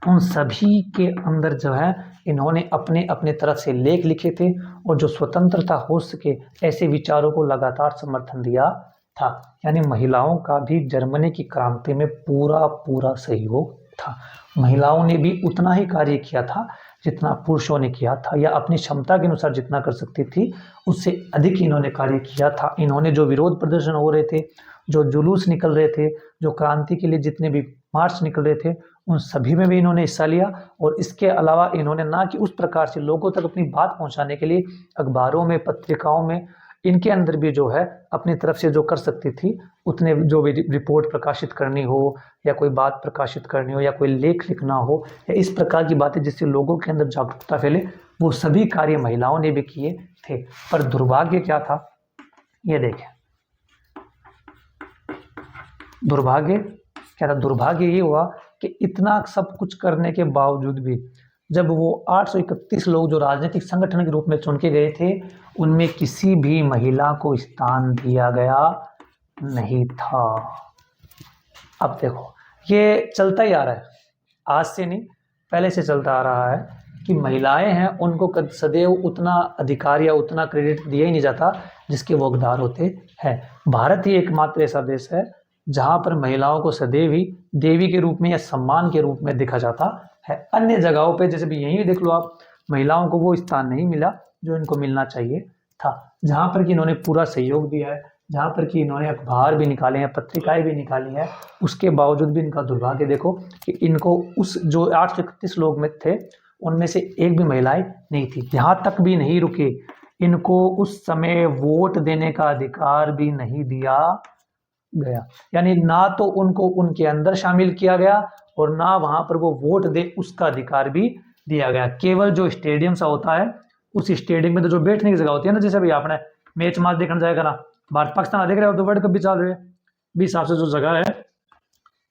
उन सभी के अंदर जो है इन्होंने अपने अपने तरफ से लेख लिखे थे और जो स्वतंत्रता हो सके ऐसे विचारों को लगातार समर्थन दिया था। यानी महिलाओं का भी जर्मनी की क्रांति में पूरा पूरा सहयोग था। महिलाओं ने भी उतना ही कार्य किया था जितना पुरुषों ने किया था, या अपनी क्षमता के अनुसार जितना कर सकती थी उससे अधिक इन्होंने कार्य किया था। इन्होंने जो विरोध प्रदर्शन हो रहे थे, जो जुलूस निकल रहे थे, जो क्रांति के लिए जितने भी मार्च निकल रहे थे, उन सभी में भी इन्होंने हिस्सा लिया। और इसके अलावा इन्होंने ना कि उस प्रकार से लोगों तक अपनी बात पहुंचाने के लिए अखबारों में, पत्रिकाओं में, इनके अंदर भी जो है अपनी तरफ से जो कर सकती थी उतने, जो भी रिपोर्ट प्रकाशित करनी हो या कोई बात प्रकाशित करनी हो या कोई लेख लिखना हो या इस प्रकार की बातें जिससे लोगों के अंदर जागरूकता फैले, वो सभी कार्य महिलाओं ने भी किए थे। पर दुर्भाग्य क्या था, ये देखें, दुर्भाग्य क्या था? दुर्भाग्य ये हुआ कि इतना सब कुछ करने के बावजूद भी जब वो 831 लोग जो राजनीतिक संगठन के रूप में चुन के गए थे उनमें किसी भी महिला को स्थान दिया गया नहीं था। अब देखो, ये चलता ही आ रहा है, आज से नहीं, पहले से चलता आ रहा है कि महिलाएं हैं उनको सदैव उतना अधिकार या उतना क्रेडिट दिया ही नहीं जाता जिसके वो हकदार होते हैं। भारत ही एकमात्र ऐसा देश है जहां पर महिलाओं को सदैव ही देवी के रूप में या सम्मान के रूप में देखा जाता है। अन्य जगहों पे जैसे भी यहीं देख लो आप, महिलाओं को वो स्थान नहीं मिला जो इनको मिलना चाहिए था। जहां पर कि इन्होंने पूरा सहयोग दिया है, जहां पर कि इन्होंने अखबार भी निकाले हैं, पत्रिकाएं भी निकाली हैं, उसके बावजूद भी इनका दुर्भाग्य देखो कि इनको उस जो 831 लोग में थे उनमें से एक भी महिलाएं नहीं थी। यहाँ तक भी नहीं रुके, इनको उस समय वोट देने का अधिकार भी नहीं दिया गया। यानी ना तो उनको उनके अंदर शामिल किया गया और ना वहां पर वो वोट दे उसका अधिकार भी दिया गया। केवल जो स्टेडियम सा होता है, उस स्टेडियम में तो जो बैठने की जगह होती है ना, जैसे भी आपने मैच मैच देखने जाएगा ना, भारत पाकिस्तान देख रहे हो तो वर्ल्ड कप भी चल रहे हैं, भी हिसाब से जो जगह है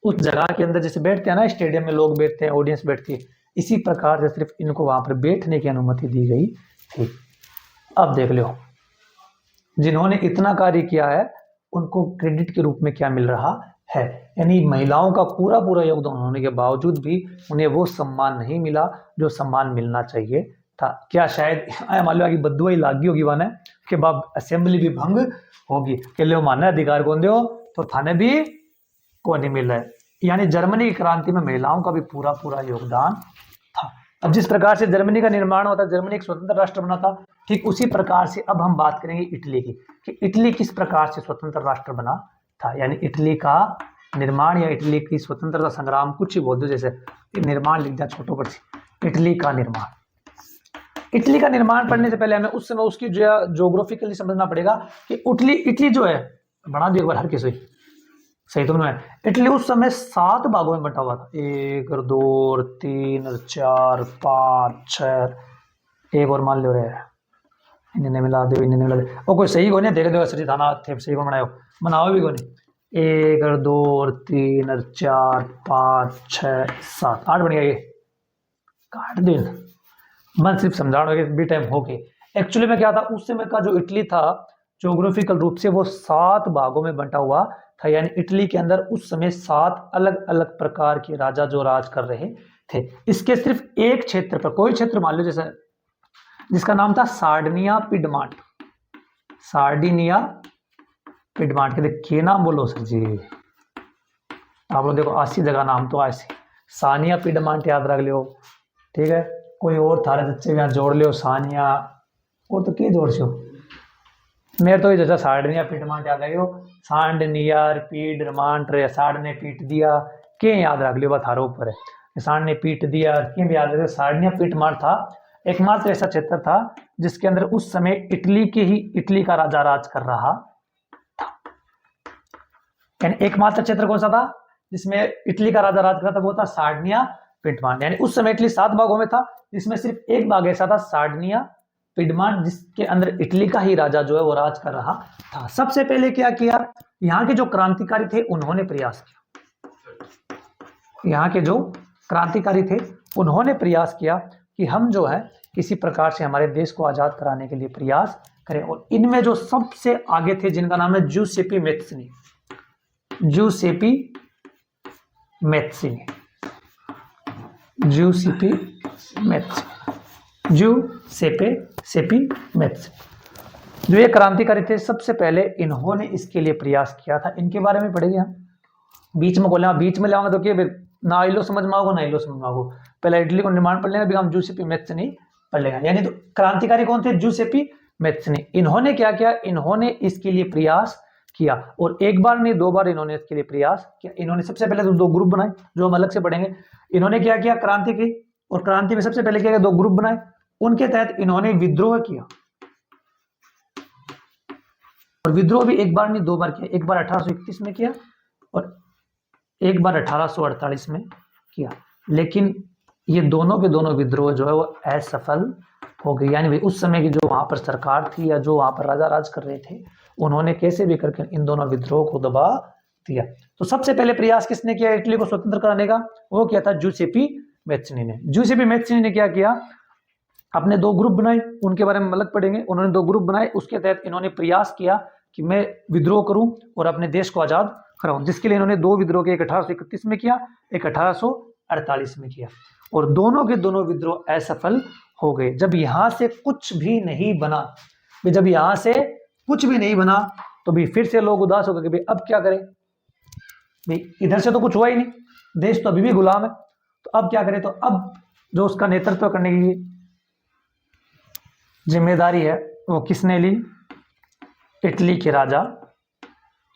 उस जगह के अंदर जैसे बैठते हैं ना, स्टेडियम में लोग बैठते हैं, ऑडियंस बैठती है, इसी प्रकार से सिर्फ इनको वहां पर बैठने की अनुमति दी गई थी। अब देख लो, जिन्होंने इतना कार्य किया है उनको क्रेडिट के रूप में क्या मिल रहा है। यानी महिलाओं का पूरा पूरा योगदान होने के बावजूद भी उन्हें वो सम्मान नहीं मिला जो सम्मान मिलना चाहिए था। क्या शायद मान लो कि बदुआ ही लागी होगी वाने के बाद असेंबली भी भंग होगी के लिए माने अधिकार कौन दो तो थाने भी कौन नहीं मिल रहा है। यानी जर्मनी की क्रांति में महिलाओं का भी पूरा पूरा योगदान था। अब जिस प्रकार से जर्मनी का निर्माण होता, जर्मनी एक स्वतंत्र राष्ट्र बना था, ठीक उसी प्रकार से अब हम बात करेंगे इटली की कि इटली किस प्रकार से स्वतंत्र राष्ट्र बना था। यानी इटली का निर्माण या इटली की स्वतंत्रता संग्राम, कुछ ही बोल दो, जैसे निर्माण लिख दिया छोटो पर से, इटली का निर्माण। इटली का निर्माण पढ़ने से पहले हमें उस समय उसकी ज्योग्राफिकली समझना पड़ेगा कि इटली जो है, बना दिया एक बार हर किसी सही तो मैं, इटली उस समय 7 भागों में बंटा हुआ था, 1 और 2 और 3 और 4 5 6, एक और मान लो रे, इन्हें मिला दो, इन्हें मिला दो, वो कोई सही को नहीं देख दो, सही थाना थे सही को बनाओ भी को नहीं, 1 और 2 और 3 और 4 5 6 7 8 बन गया। ये काट दिन मन सिर्फ समझाने भी टाइम हो गए। एक्चुअली में क्या था, उस समय का जो इटली था ज्योग्राफिकल रूप से वो 7 भागों में बंटा हुआ था। यानी इटली के अंदर उस समय 7 अलग अलग प्रकार के राजा जो राज कर रहे थे। इसके सिर्फ एक क्षेत्र पर, कोई क्षेत्र मान लो जैसे जिसका नाम था सार्डिनिया पिडमांट, सार्डिनिया पिडमांट के के नाम बोलो सर जी, आप लोग देखो 80 जगह नाम तो ऐसे, सानिया पिडमांट याद रख लियो, ठीक है। कोई और थारे बच्चे यहाँ जोड़ लियो, सानिया और तो क्या जोड़ सो, मेरे तो ये जैसा सार्डिनिया पिडमांट याद रखियो, सार्डिनिया पिडमांट रे, सार्ड ने पीट दिया, के याद रख लियो, बात थारो ऊपर है, सार्ड ने पीट दिया, के भी याद रखियो। सार्डिनिया पिडमांट था एकमात्र ऐसा क्षेत्र था जिसके अंदर उस समय इटली का राजा राज कर रहा था। यानी एकमात्र क्षेत्र कौन सा था जिसमें इटली का राजा राज कर रहा था, वो था सार्डिनिया पिडमांट। यानी उस समय इटली 7 भागों में था, जिसमें सिर्फ एक भाग ऐसा था सार्डिनिया पिडमांट जिसके अंदर इटली का ही राजा जो है वो राज कर रहा था। सबसे पहले क्या किया, यहाँ के जो क्रांतिकारी थे उन्होंने प्रयास किया, यहाँ के जो क्रांतिकारी थे उन्होंने प्रयास किया कि हम जो है किसी प्रकार से हमारे देश को आजाद कराने के लिए प्रयास करें। और इनमें जो सबसे आगे थे जिनका नाम है जूसेपी मैत्सिनी, जूसेपी मैत्सिनी, जूसेपी मैत्सिनी, जूसेपी मैत्सिनी, जो ये क्रांतिकारी थे सबसे पहले इन्होंने इसके लिए प्रयास किया था। इनके बारे में पढ़ेंगे हम, बीच में बोले बीच में लाऊंगा तो क्या ना इलो समझ में आओगे ना इलो समझ में आओगे। पहले इटली को निर्माण पढ़ लेंगे, अभी हम जूसेपी मैत्सिनी पढ़ लेंगे। यानी तो क्रांतिकारी कौन थे, जूसेपी मैत्सिनी। इन्होंने क्या किया, इन्होंने इसके लिए प्रयास किया और एक बार नहीं 2 बार इन्होंने इसके लिए प्रयास किया। इन्होंने सबसे पहले तो 2 ग्रुप बनाए जो हम अलग से पढ़ेंगे। इन्होंने क्या किया, क्रांति की, और क्रांति में सबसे पहले क्या किया, 2 ग्रुप बनाए, उनके तहत इन्होंने विद्रोह किया। और विद्रोह भी एक बार नहीं 2 बार किया, एक बार 1831 में किया और एक बार 1848 में किया। लेकिन ये दोनों के दोनों विद्रोह जो है वो असफल हो गई। यानी उस समय की जो वहां पर सरकार थी या जो वहां पर राजा राज कर रहे थे उन्होंने कैसे भी करके इन दोनों विद्रोह को दबा दिया। तो सबसे पहले प्रयास किसने किया इटली को स्वतंत्र कराने का, वो किया था जूसेपी मैत्सिनी ने। जूसेपी मैत्सिनी ने क्या किया, अपने 2 ग्रुप बनाए, उनके बारे में अलग पढ़ेंगे। उन्होंने 2 ग्रुप बनाए, उसके तहत इन्होंने प्रयास किया कि मैं विद्रोह करूं और अपने देश को आजाद कराऊं, जिसके लिए इन्होंने 2 विद्रोह के, एक 1831 में किया, एक 1848 में किया। और दोनों के दोनों विद्रोह असफल हो गए। जब यहां से कुछ भी नहीं बना, जब यहां से कुछ भी नहीं बना तो भी फिर से लोग उदास हो गए कि भाई अब क्या करें, भाई इधर से तो कुछ हुआ ही नहीं, देश तो अभी भी गुलाम है, तो अब क्या करें। तो अब जो उसका नेतृत्व करने की जिम्मेदारी है वो किसने ली, इटली के राजा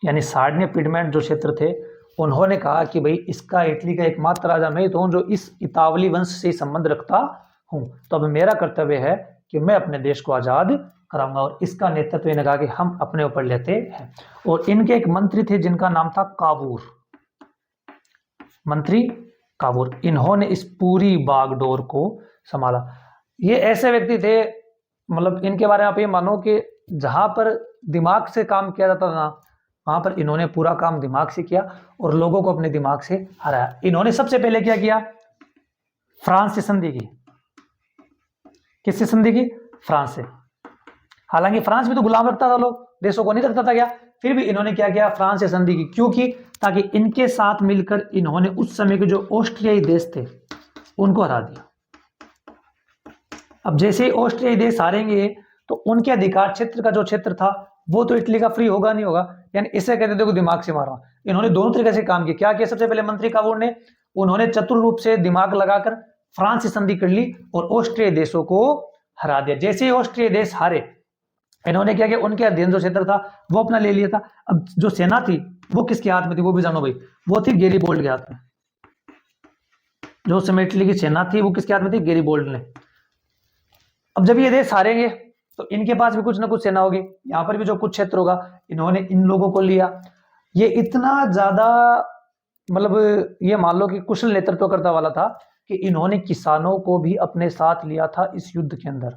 यानी सार्डिनिया पिडमेंट जो क्षेत्र थे उन्होंने कहा कि भाई इसका इटली का एकमात्र राजा मैं तो हूं जो इस इतावली वंश से संबंध रखता हूं, तो अब मेरा कर्तव्य है कि मैं अपने देश को आजाद कराऊंगा। और इसका नेतृत्व इन्होंने कहा कि हम अपने ऊपर लेते हैं। और इनके एक मंत्री थे जिनका नाम था कावूर, मंत्री कावूर। इन्होंने इस पूरी बागडोर को संभाला। ये ऐसे व्यक्ति थे, मतलब इनके बारे में आप ये मानो कि जहां पर दिमाग से काम किया जाता था ना, वहां पर इन्होंने पूरा काम दिमाग से किया और लोगों को अपने दिमाग से हराया। इन्होंने सबसे पहले क्या किया, फ्रांस से संधि की। किससे संधि की, फ्रांस से। हालांकि फ्रांस भी तो गुलाम रखता था लोग, देशों को नहीं रखता था क्या, फिर भी इन्होंने क्या किया, फ्रांस से संधि की। क्योंकि ताकि इनके साथ मिलकर इन्होंने उस समय के जो ऑस्ट्रियाई देश थे उनको हरा दिया। अब जैसे ही ऑस्ट्रियाई देश हारेंगे तो उनके अधिकार क्षेत्र का जो क्षेत्र था वो तो इटली का फ्री होगा नहीं होगा, यानी इसे कहते थे दिमाग से मारा। इन्होंने दोनों तरीके से काम किया। क्या किया, सबसे पहले मंत्री कावूर ने, उन्होंने चतुर रूप से दिमाग लगाकर फ्रांस से संधि कर ली और ऑस्ट्रिया देशों को हरा दिया। जैसे ही ऑस्ट्रिया देश हारे, इन्होंने क्या किया, उनके अधीन जो क्षेत्र था वो अपना ले लिया था। अब जो सेना थी वो किसके हाथ में थी, वो भी जानो भाई, वो थी गैरीबोल्ड के हाथ में। जो समय इटली की सेना थी वो किसके हाथ में थी, गैरीबोल्ड ने। अब जब ये देश हारेंगे तो इनके पास भी कुछ ना कुछ सेना होगी, यहाँ पर भी जो कुछ क्षेत्र होगा, इन्होंने इन लोगों को लिया। ये इतना ज्यादा, मतलब ये मान लो कि कुशल नेतृत्व करता वाला था कि इन्होंने किसानों को भी अपने साथ लिया था इस युद्ध के अंदर।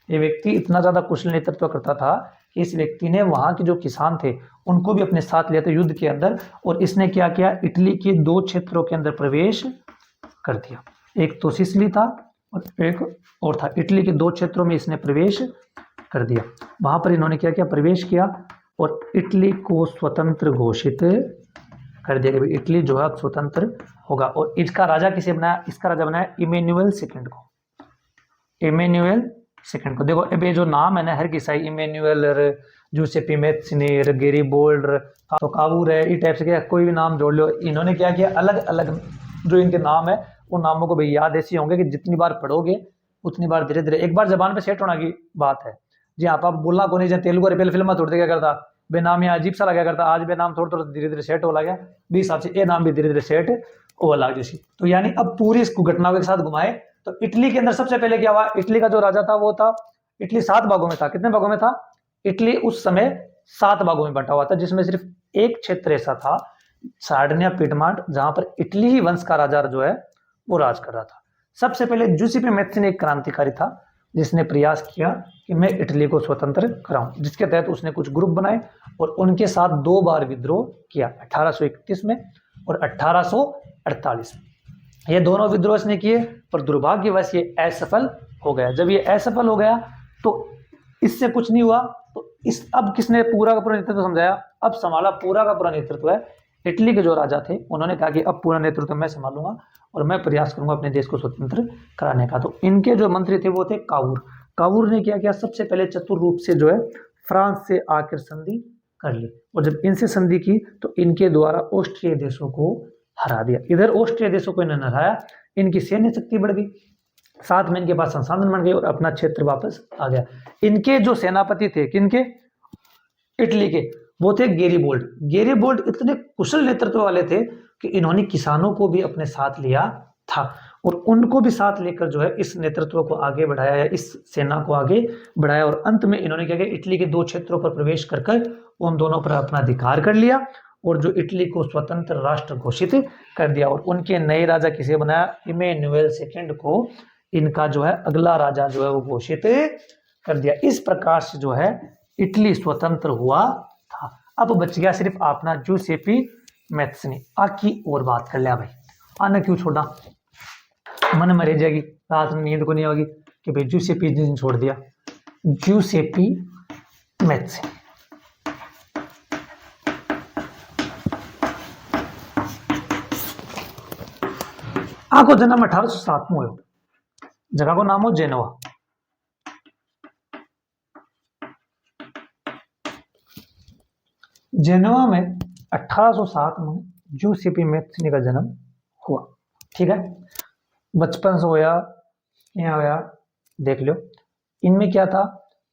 ये व्यक्ति इतना ज्यादा कुशल नेतृत्व करता था कि इस व्यक्ति ने वहां के जो किसान थे उनको भी अपने साथ लिया था युद्ध के अंदर। और इसने क्या किया, इटली के 2 क्षेत्रों के अंदर प्रवेश कर दिया। एक तो सिसिली था और एक और था। इटली के 2 क्षेत्रों में इसने प्रवेश कर दिया। वहां पर इन्होंने क्या किया, प्रवेश किया और इटली को स्वतंत्र घोषित कर दिया कि इटली जो है स्वतंत्र होगा। और इसका राजा किसे बनाया, इसका राजा बनाया इमैनुअल सेकंड को। इमैनुअल सेकंड को देखो, अब ये जो नाम है ना हर किसा, इमैनुअल, जूसेपी मैत्सिनी, गैरीबोल्ड, तो कावूर है, इस टाइप से क्या कोई भी नाम जोड़ लो। इन्होंने क्या किया, अलग अलग जो इनके नाम है उन नामों को भाई याद ऐसे होंगे कि जितनी बार पढ़ोगे उतनी बार धीरे धीरे एक बार जबान पे सेट होना की बात है। जी आप बोलना को नहीं, जब तेलुगु पहले फिल्म थोड़ी क्या करता, बेनाम या अजीब सा लगा करता, आज बेनाम थोड़ा थोड़ा धीरे धीरे सेट हो लगा भी हिसाब से ये नाम भी धीरे धीरे सेट हो लगा जैसी। तो यानी अब पूरी इसको घटनाओं के साथ घुमाए तो इटली के अंदर सबसे पहले क्या हुआ, इटली का जो राजा था वो था, इटली 7 भागों में था। कितने भागों में था? इटली उस समय 7 भागों में बंटा हुआ था, जिसमें सिर्फ एक क्षेत्र ऐसा था, सार्डिनिया पिडमांट, जहां पर इटली ही वंश का राजा जो है वो राज कर रहा था। सबसे पहले जूसेपे मैत्सी एक क्रांतिकारी था जिसने प्रयास किया कि मैं इटली को स्वतंत्र कराऊं, जिसके तहत उसने कुछ ग्रुप बनाए और उनके साथ 2 बार विद्रोह किया, 1831 में और 1848 में। ये दोनों विद्रोह इसने किए, पर दुर्भाग्यवश ये असफल हो गया। जब ये असफल हो गया तो इससे कुछ नहीं हुआ, तो अब किसने पूरा का पूरा नेतृत्व समझाया? अब संभाला पूरा का पूरा नेतृत्व है इटली के जो राजा थे, उन्होंने कहा कि अब पूरा नेतृत्व मैं संभालूंगा और मैं प्रयास करूंगा अपने देश को स्वतंत्र कराने का। तो इनके जो मंत्री थे वो थे कावूर। कावूर ने क्या किया? सबसे पहले चतुर रूप से जो है फ्रांस से आकर संधि कर ली, और जब इनसे संधि की तो इनके द्वारा ऑस्ट्रिया देशों को हरा दिया। इधर ऑस्ट्रिया देशों को इन्होंने हराया, इनकी सैन्य शक्ति बढ़ गई, साथ में इनके पास संसाधन बन गए और अपना क्षेत्र वापस आ गया। इनके जो सेनापति थे, किनके? इटली के, वो थे गेरीबोल्ड। गेरीबोल्ड इतने कुशल नेतृत्व वाले थे कि इन्होंने किसानों को भी अपने साथ लिया था और उनको भी साथ लेकर जो है इस नेतृत्व को आगे बढ़ाया, या इस सेना को आगे बढ़ाया। और अंत में इन्होंने क्या किया? इटली के 2 क्षेत्रों पर प्रवेश कर उन दोनों पर अपना अधिकार कर लिया और जो इटली को स्वतंत्र राष्ट्र घोषित कर दिया। और उनके नए राजा किसे बनाया? इमैनुएल II को इनका जो है अगला राजा जो है वो घोषित कर दिया। इस प्रकार से जो है इटली स्वतंत्र हुआ था। अब बच गया सिर्फ अपना जूसेपी मैत्सी। आकी और बात कर लिया भाई, आना क्यों छोड़ा, मन में रह जाएगी, रात में नींद को नहीं होगी कि भाई जूसेपी ने छोड़ दिया। जूसेपी मैत्सी आको जन्म 1807 में हुआ, जगह को नाम हो जेनोवा। जेनोवा में 1807 में जूसेपी मैत्सी का जन्म हुआ। ठीक है, बचपन से होया यहाँ होया, देख लो। इनमें क्या था?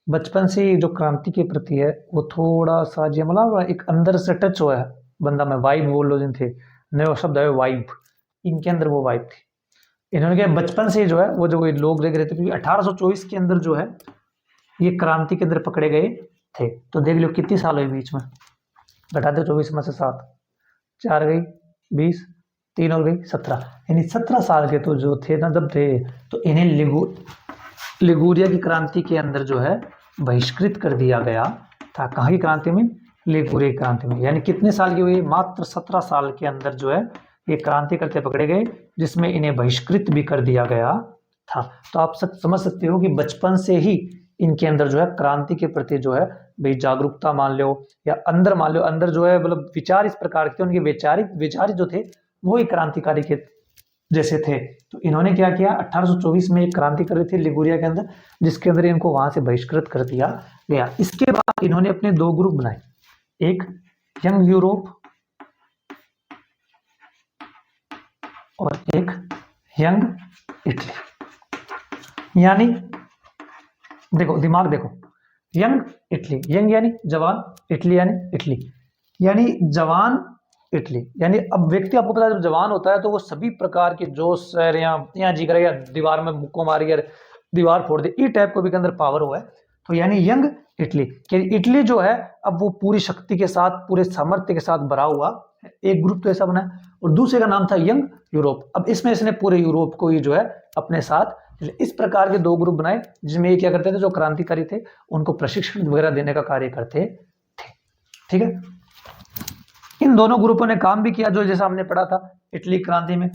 बचपन से ही जो क्रांति के प्रति है वो थोड़ा सा जो मतलब एक अंदर से टच हुआ है बंदा में। वाइब बोल लो जिन थे, नया शब्द है वाइब, इनके अंदर वो वाइब थी। इन्होंने क्या बचपन से जो है वो जो लोग देख रहे थे, क्योंकि 1824 के अंदर जो है ये क्रांति के अंदर पकड़े गए थे। तो देख लो कितनी साल हुई बीच में, घटा दो 24 में से 7, 4 गई 20, 3 और गई 17, यानी 17 साल के तो जो थे ना जब थे, तो इन्हें लिगुरिया की क्रांति के अंदर जो है बहिष्कृत कर दिया गया था। कहाँ की क्रांति में? लिगुरिया की क्रांति में। यानी कितने साल की हुई? मात्र 17 साल के अंदर जो है ये क्रांति करते पकड़े गए, जिसमें इन्हें बहिष्कृत भी कर दिया गया था। तो आप समझ सकते हो कि बचपन से ही इनके अंदर जो है क्रांति के प्रति जो है भाई जागरूकता मान लो या अंदर मान लो, अंदर जो है मतलब विचार इस प्रकार के, उनके विचार जो थे वही क्रांतिकारी के जैसे थे। तो इन्होंने क्या किया? 1824 में एक क्रांति कर रहे थे लिगुरिया के अंदर, जिसके अंदर इनको वहां से बहिष्कृत कर दिया गया। इसके बाद इन्होंने अपने 2 ग्रुप बनाए, एक यंग यूरोप और एक यंग इटली। यानी देखो, दिमाग देखो, यंग इटली, यंग यानी जवान, इटली यानी इटली यानी जवान इटली। यानी अब व्यक्ति, आपको पता है जब जवान होता है तो वो सभी प्रकार के जोश यहाँ जी करे या दीवार में मुक्को मारी या दीवार फोड़ दे, ई टाइप को भी के अंदर पावर हुआ है। तो यानी यंग इटली कि इटली जो है अब वो पूरी शक्ति के साथ, पूरे सामर्थ्य के साथ भरा हुआ एक ग्रुप तो ऐसा बना है, और दूसरे का नाम था यंग यूरोप। अब इसमें इसने पूरे यूरोप को ही जो है अपने साथ, इस प्रकार के 2 ग्रुप बनाए, जिसमें ये क्या करते थे, जो क्रांतिकारी थे उनको प्रशिक्षण वगैरह देने का कार्य करते थे। ठीक है, इन दोनों ग्रुपों ने काम भी किया, जो जैसा हमने पढ़ा था इटली क्रांति में।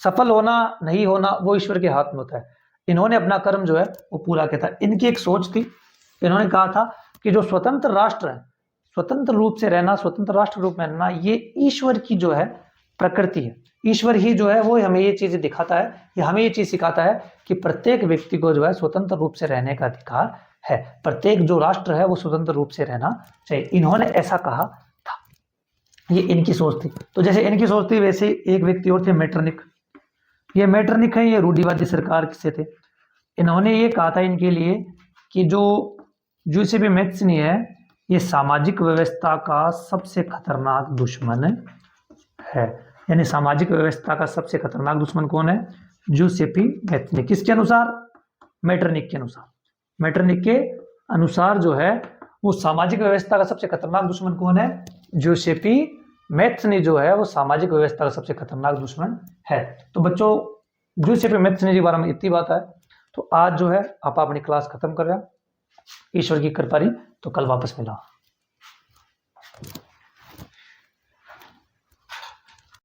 सफल होना नहीं होना वो ईश्वर के हाथ में होता है। इन्होंने अपना कर्म जो है वो पूरा किया था। इनकी एक सोच थी, इन्होंने कहा था कि जो स्वतंत्र राष्ट्र है, स्वतंत्र रूप से रहना, स्वतंत्र राष्ट्र रूप में रहना, ये ईश्वर की जो है प्रकृति है। ईश्वर ही जो है वो हमें ये चीज दिखाता है, या हमें ये चीज सिखाता है कि प्रत्येक व्यक्ति को जो है स्वतंत्र रूप से रहने का अधिकार है। प्रत्येक जो राष्ट्र है वो स्वतंत्र रूप से रहना चाहिए। इन्होंने ऐसा कहा था, ये इनकी सोच थी। तो जैसे इनकी सोच थी वैसे एक व्यक्ति और थे, मेटरनिक। ये मेटरनिक है, ये रूढ़िवादी सरकार से थे। इन्होंने ये कहा था इनके लिए कि जो जूसेपी मैत्सी है ये सामाजिक व्यवस्था का सबसे खतरनाक दुश्मन है। यानी सामाजिक व्यवस्था का सबसे खतरनाक दुश्मन कौन है? जूसेपी मैथनी। किसके अनुसार? मेटरनिक के अनुसार। मेटरनिक के अनुसार जो है वो सामाजिक व्यवस्था का सबसे खतरनाक दुश्मन कौन है? जूसेपी मैथनी जो है वो सामाजिक व्यवस्था का सबसे खतरनाक दुश्मन है। तो बच्चों जूसेपी मैथनी के बारे में इतनी बात है। तो आज जो है आप अपनी क्लास खत्म कर रहे हैं। ईश्वर की कृपा रही तो कल वापस मिला।